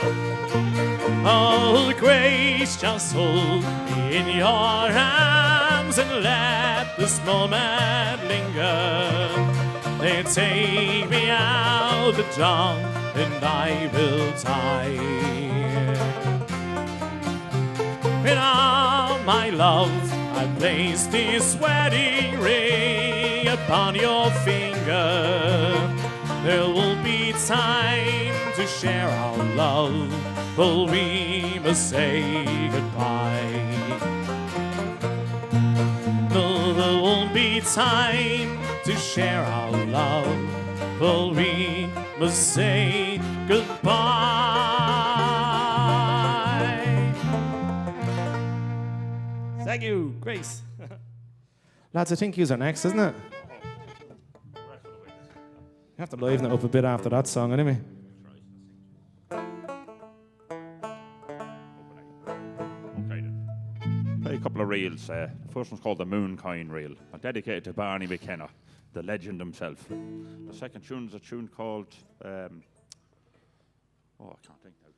Oh, grace, just hold me in your arms and let this moment linger. They take me out the dawn and I will die. In all my love, I place this wedding ring upon your finger. There will be time to share our love, but we must say goodbye. No, there won't be time to share our love, but we must say goodbye. Thank you, Grace. Lads, I think yous are next, isn't it? You have to liven it up a bit after that song, anyway. Okay then. Play a couple of reels. The first one's called the Mooncoin Reel, dedicated to Barney McKenna, the legend himself. The second tune's a tune called I can't think now.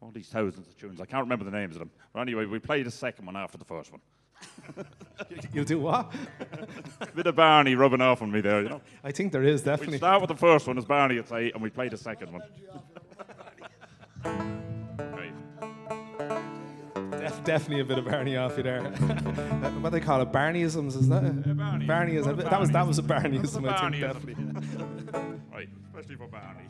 All these thousands of tunes, I can't remember the names of them. But anyway, we play the second one after the first one. You'll do what? Bit of Barney rubbing off on me there, you know. I think there is, We definitely. start with the first one, as Barney would say, and we play the second one. Okay. Definitely a bit of Barney off you there. What they call it, Barneyisms, is that it? Barney. Barneyism. That was a Barneyism, I think, Barneyism. definitely. Right, especially for Barney.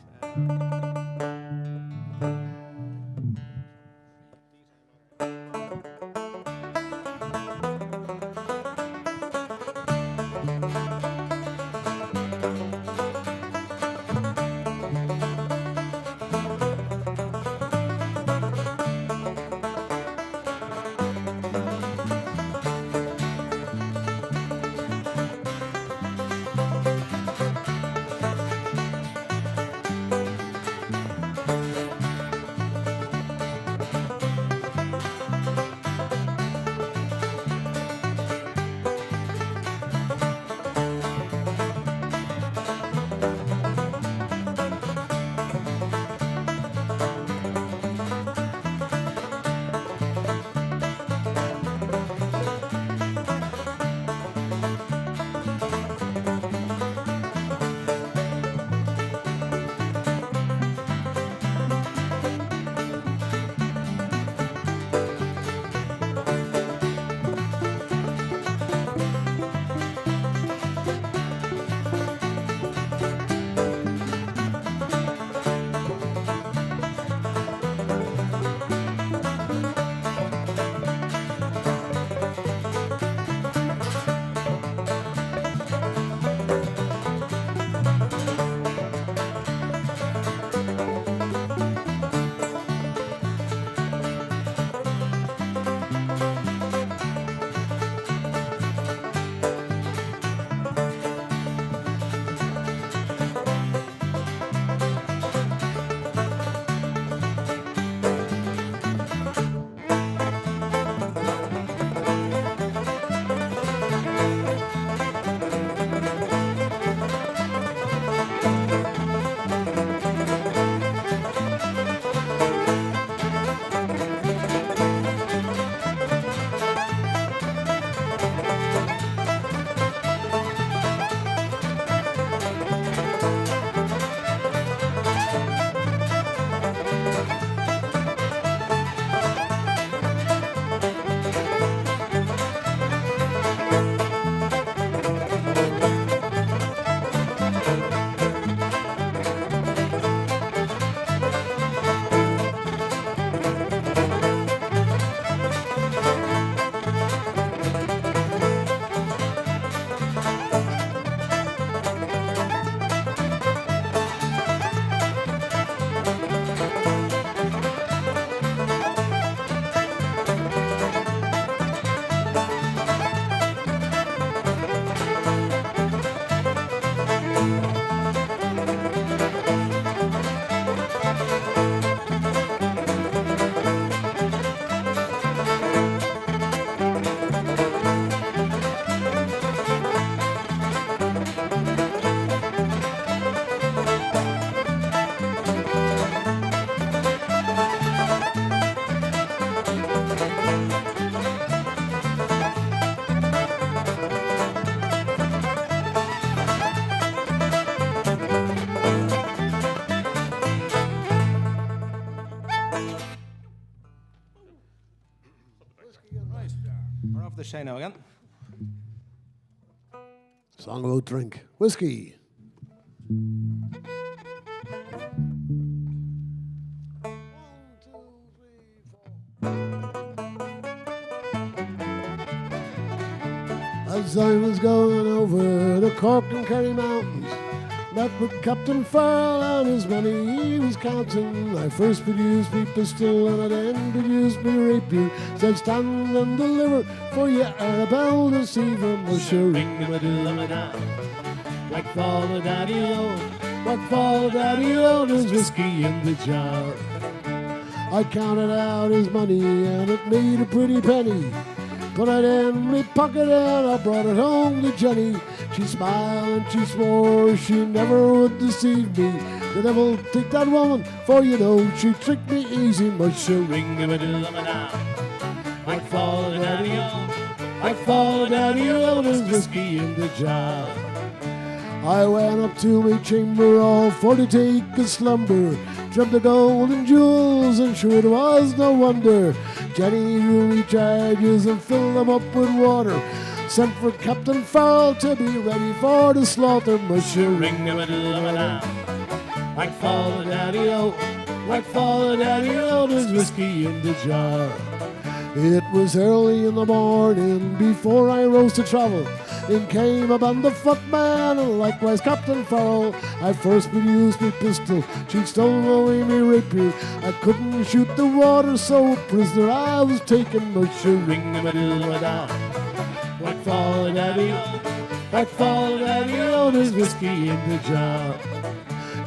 the Shay now again. Song about drink. Whiskey. As I was going over the Cork and Kerry Mountains, met with Captain Farrell and his money he was counting. I first produced me pistol and I then produced me rapier. Said stand and deliver, for you are a bell deceiver. Mushering a diddle-a-da. Like Father Daddy-O, like Father Daddy-O, there's whiskey in the jar. I counted out his money and it made a pretty penny. Put it in my pocket and I brought it home to Jenny. She smiled and she swore she never would deceive me. The devil take that woman, for you know she tricked me easy. Mushering a diddle-a-da. Like Father Daddy-O, like Father Daddy-O, there's whiskey in the jar. I went up to my chamber all for to take a slumber. Dreamt the gold and jewels, and sure it was no wonder. Jenny drew me charges and filled them up with water. Sent for Captain Farrell to be ready for the slaughter. Mushering a diddle-a-da. Like Father Daddy-O, like Father Daddy-O, there's whiskey in the jar. It was early in the morning before I rose to travel. In came a band of footmen and likewise Captain Farrell. I first produced me pistol, she'd stolen away me rapier. I couldn't shoot the water, so a prisoner I was taken. Mushering a diddle-a-da. Like Father Daddy-O, like Father Daddy-O, there's whiskey in the jar.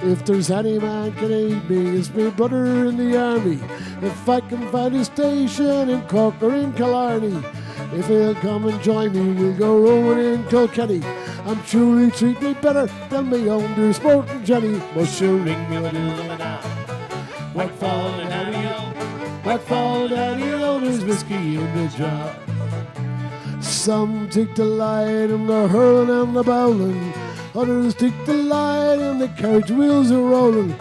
If there's any man can aid me, it's my brother in the army. If I can find a station in Cork or in Killarney, if he'll come and join me, we'll go rowing in Kilkenny. I'm sure he'll treat me better than my own dear sporting Jenny. Mushering a diddle-a-da. Like Father Daddy-O, like Father Daddy-O, there's whiskey in the jar. Some take delight in the hurling and the bowling. Others take delight in the carriage wheels are rolling.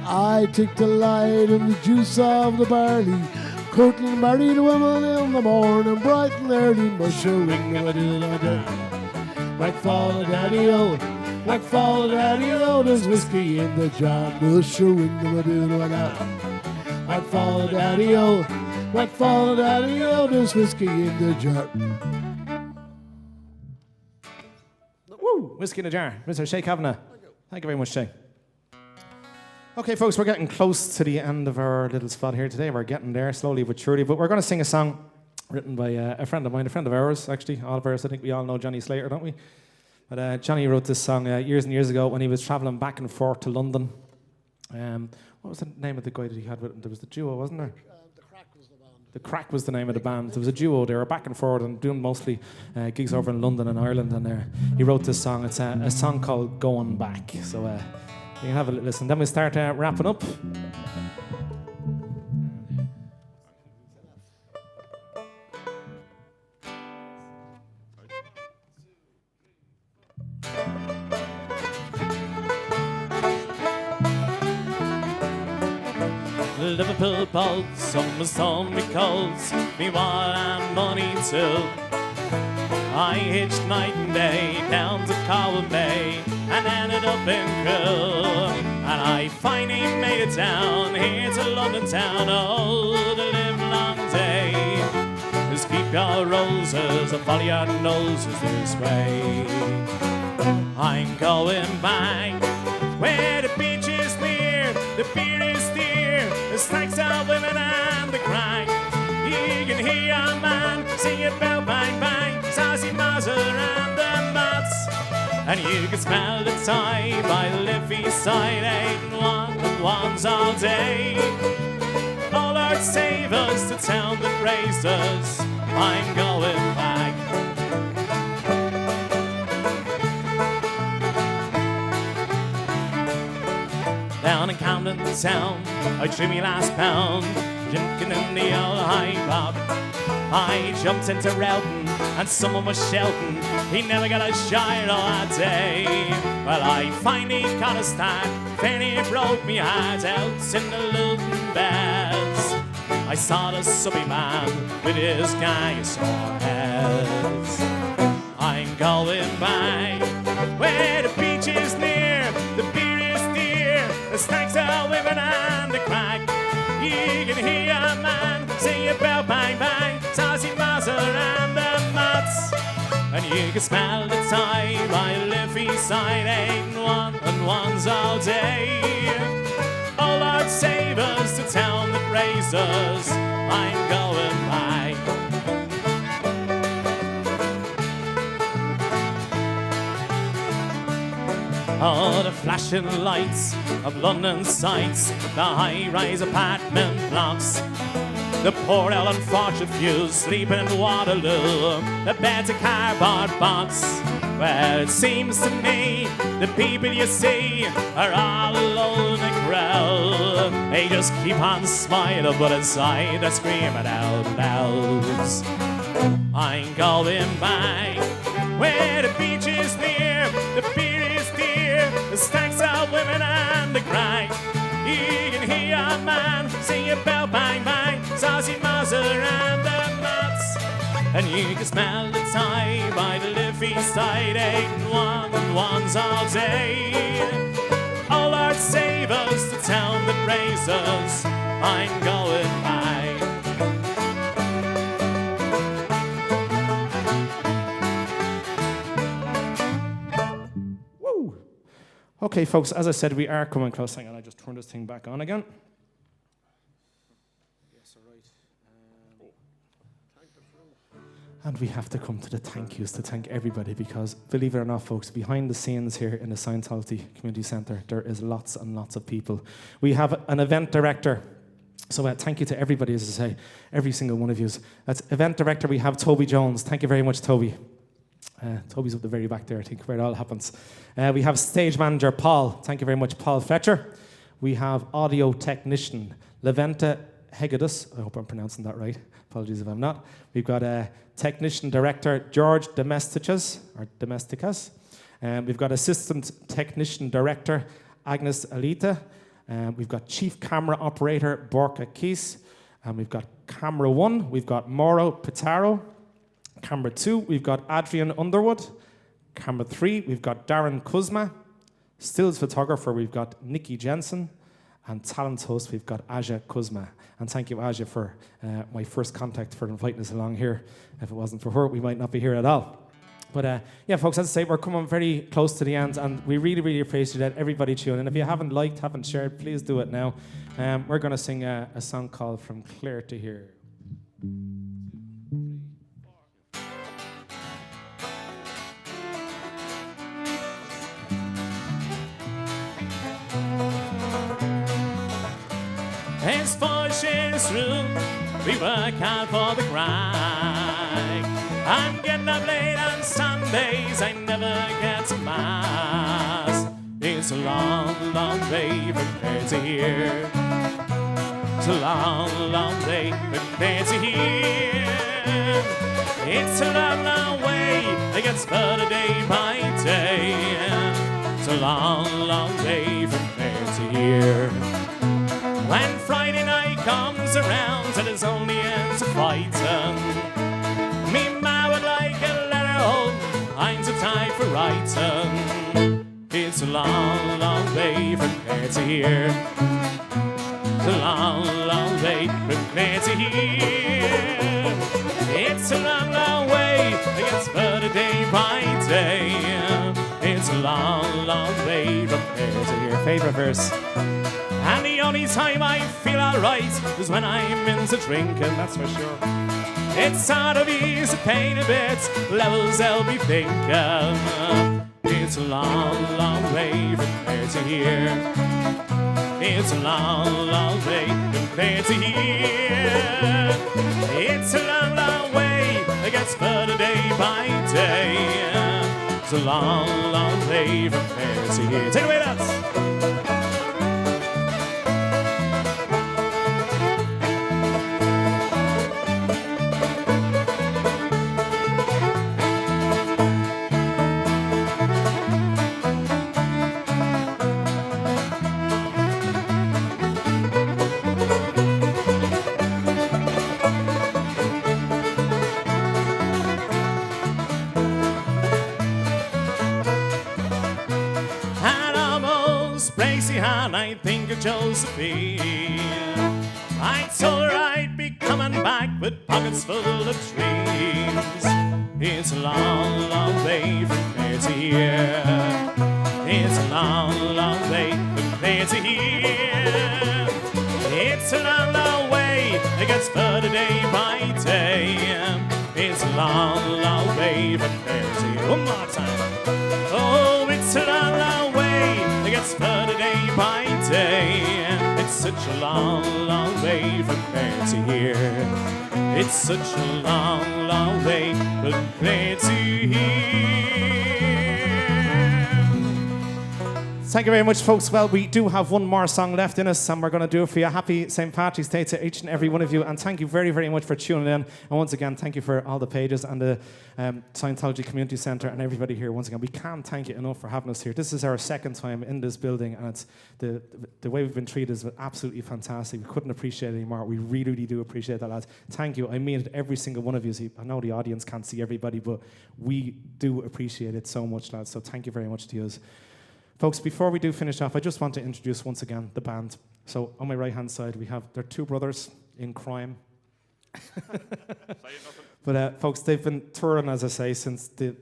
I take delight in the juice of the barley. Courtly married women in the morning, bright and early. Mushering a diddle-a-da. Like Father Daddy-O, like Father Daddy-O, there's whiskey in the jar. Mushering a diddle-a-da. Like Father Daddy-O, like Father Daddy-O, there's whiskey in the jar. Woo! Whiskey in a jar. Mr. Shay Kavanagh. Thank you very much, Shay. Okay, folks, we're getting close to the end of our little spot here today. We're getting there slowly but surely, but we're going to sing a song written by a friend of mine, a friend of ours, actually, all of ours. I think we all know Johnny Slater, don't we? But Johnny wrote this song years and years ago when he was travelling back and forth to London. What was the name of the guy that he had with him? There was the duo, wasn't there? The Crack was the band. The Crack was the name of the band. There was a duo. They were back and forth and doing mostly gigs over in London and Ireland. And he wrote this song. It's a song called Going Back. So you can have a listen. Then we start wrapping up. Liverpool bolts, some stormy colds, me while and money too. I hitched night and day down to Cowan Bay and ended up in Crewe. And I finally made it down here to London town, oh, the live long day. Just keep your roses and follow your noses this way. I'm going back where the beach is near, the beer is dear, the stacks of women and the crack. You can hear your man sing about bang bang, saucy Mazur and the nuts. And you can smell the time by the Liffey side, 8-1-1s all day. Oh Lord, save us, the town that raised us. I'm going back. Down in Camden Town, I drew me last pound, drinking in the old High Club. I jumped into Roughton and someone was shouting, he never got a shine all that day. Well, I finally caught a stack, fairly broke me heart out in the Luton beds. I saw the subby man with his gang of sore heads. I'm going back where the beach is near, the beer is dear, the snacks are women and the crack. You can hear a man sing about bang bang, saucy Mazza and the nuts. And you can smell the time by the Liffey side, 8 and 1s all day. Oh Lord, save us, the town that raised us, I'm going back. Oh, the flashing lights of London sights, the high-rise apartment blocks, the poor old unfortunate few sleeping in Waterloo, the bed's a cardboard box. Well, it seems to me the people you see are all alone and growl. They just keep on smiling, but inside they're screaming out loud. I'm going back where the beach is near, the beer is dear, the stacks of women and the crack. You can hear a man sing about bang bang, saucy Mazza and the nuts. And you can smell the tie by the Liffey side, 8 and 1s all day. Oh Lord, save us, the town that raised us, I'm going back. Woo! Okay, folks, as I said, we are coming close. Hang on, I just turn this thing back on again. Yes, all right. And we have to come to the thank yous to thank everybody, because believe it or not, folks, behind the scenes here in the Scientology Community Centre, there is lots and lots of people. We have an event director. So thank you to everybody, as I say, every single one of you. That's event director. We have Toby Jones. Thank you very much, Toby. Toby's up the very back there, I think, where it all happens. We have stage manager Paul. Thank you very much, Paul Fletcher. We have audio technician Leventa Hegedus. I hope I'm pronouncing that right. Apologies if I'm not. We've got technician director George Domesticas. We've got assistant technician director Agnes Alita. We've got chief camera operator Borka Keys. And we've got camera 1. We've got Mauro Pitaro. Camera 2, we've got Adrian Underwood. Camera 3, we've got Darren Kuzma. Stills photographer, we've got Nikki Jensen. And talent host, we've got Aja Kuzma. And thank you, Aja, for my first contact for inviting us along here. If it wasn't for her, we might not be here at all. But yeah, folks, as I say, we're coming very close to the end, and we really, really appreciate that everybody tune in. If you haven't liked, haven't shared, please do it now. We're going to sing a song called From Clear to Here. It's 4 shares through, we work hard for the grind. I'm getting up late on Sundays, I never get to Mass. It's a long, long way from there to here. It's a long, long way from there to here. It's a long, long way, it gets better day by day. It's a long, long way from there to here. When Friday night comes around and it's only ends a fighting, me ma would like a letter home, I'm so tired for writing. It's a long, long way from there to here. It's a long, long way from there to here. It's a long, long way, it gets better day by day. It's a long, long way from there to here. Favourite verse. And the only time I feel alright is when I'm into drinking, that's for sure. It's sort of easy pain a bit, levels I'll be thinking. It's a long, long way from there to here. It's a long, long way from there to here. It's a long, long way, it gets better day by day. It's a long, long way from there to here. Take it away, lads. I think of Josephine. I told her I'd be coming back with pockets full of dreams. It's a long, long way from there to here. It's a long, long way from there to here. It's a long, long way. It gets further day by day. It's a long, long way from there to here. One more time. Oh, it's a long, long way. It gets further day by day. It's such a long, long way from there to here. It's such a long, long way from there to here. Thank you very much, folks. Well, we do have one more song left in us, and we're going to do it for you. Happy St. Patrick's Day to each and every one of you, and thank you very, very much for tuning in. And once again, thank you for all the pages and the Scientology Community Centre and everybody here. Once again, we can't thank you enough for having us here. This is our second time in this building, and it's the way we've been treated is absolutely fantastic. We couldn't appreciate it anymore. We really, really do appreciate that, lads. Thank you. I mean it, every single one of you. See, I know the audience can't see everybody, but we do appreciate it so much, lads. So thank you very much to you. Folks, before we do finish off, I just want to introduce once again the band. So on my right-hand side, they're two brothers in crime. But folks, they've been touring, as I say, since since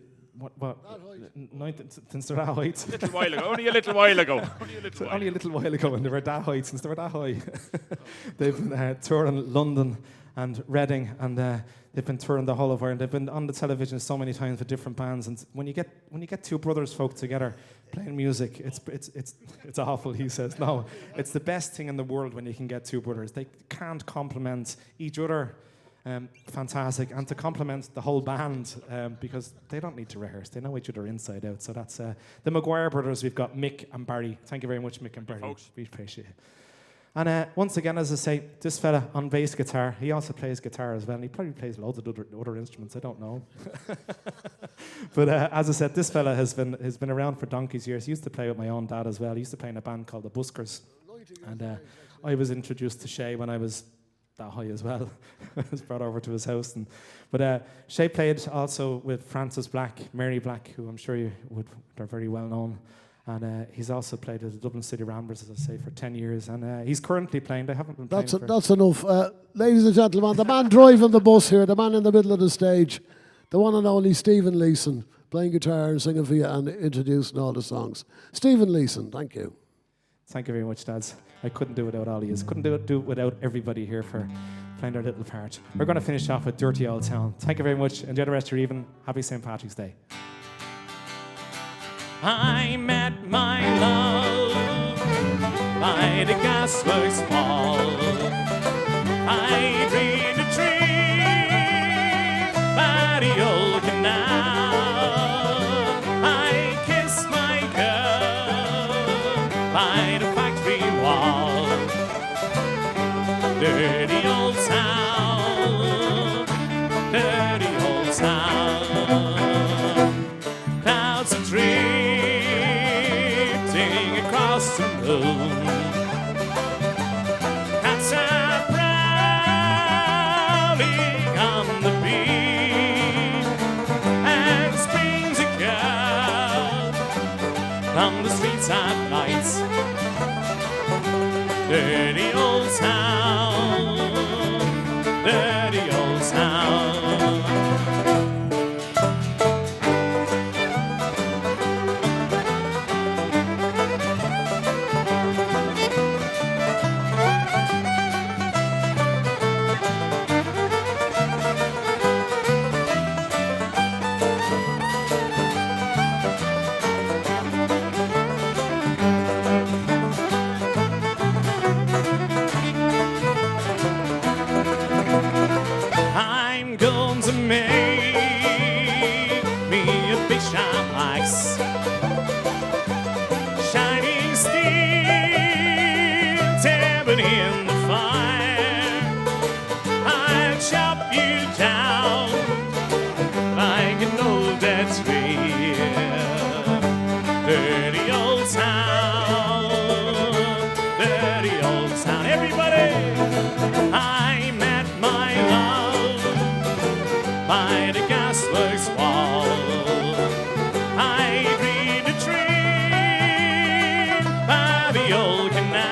they're that height. A little while ago, only a little while ago. Only a little while ago, and they were that height, since they were that high. They've been touring London and Reading, and they've been touring the whole of Ireland. They've been on the television so many times with different bands, and when you get two brothers folk together playing music, it's awful. He says no, it's the best thing in the world when you can get two brothers. They can't complement each other. Fantastic, and to compliment the whole band because they don't need to rehearse. They know each other inside out. So that's the McGuire brothers. We've got Mick and Barry. Thank you very much, Mick and Barry. We appreciate it. And once again, as I say, this fella on bass guitar, he also plays guitar as well, and he probably plays loads of other instruments, I don't know. But as I said, this fella has been around for donkey's years. He used to play with my own dad as well. He used to play in a band called the Buskers. And I was introduced to Shay when I was that high as well. I was brought over to his house. But Shay played also with Francis Black, Mary Black, who I'm sure they're very well known. And he's also played with the Dublin City Ramblers, as I say, for 10 years. And he's currently playing. They haven't been playing That's enough. Ladies and gentlemen, the man driving the bus here, the man in the middle of the stage, the one and only Stephen Leeson, playing guitar and singing for you and introducing all the songs. Stephen Leeson, thank you. Thank you very much, dads. I couldn't do it without all of you. Couldn't do it without everybody here for playing their little part. We're going to finish off with Dirty Old Town. Thank you very much. Enjoy the rest of your evening. Happy St. Patrick's Day. I met my love by the gasworks wall. I dreamed a dream by the old canal. I kissed my girl by the factory wall. Dirty old town, dirty old town. Clouds of dreams across the moon. Cats are prowling on the beach, and springs a girl from the streets at night. Dirty old town, dirty old town. I'm going to make me a big shine axe, shining steel, tearing in the fire. I'll chop you down like an old dead tree. Dirty old town, dirty old town. Everybody, I met my love by the gasworks wall. I dreamed a dream by the old canal.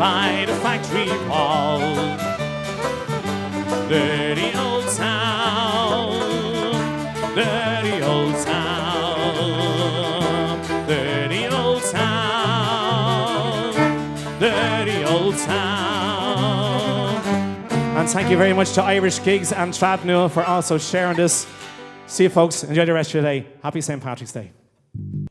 by the factory wall. Dirty old town, dirty old town, dirty old town, dirty old town. And thank you very much to Irish Gigs and Tradnewell for also sharing this. See you folks. Enjoy the rest of your day. Happy St. Patrick's Day.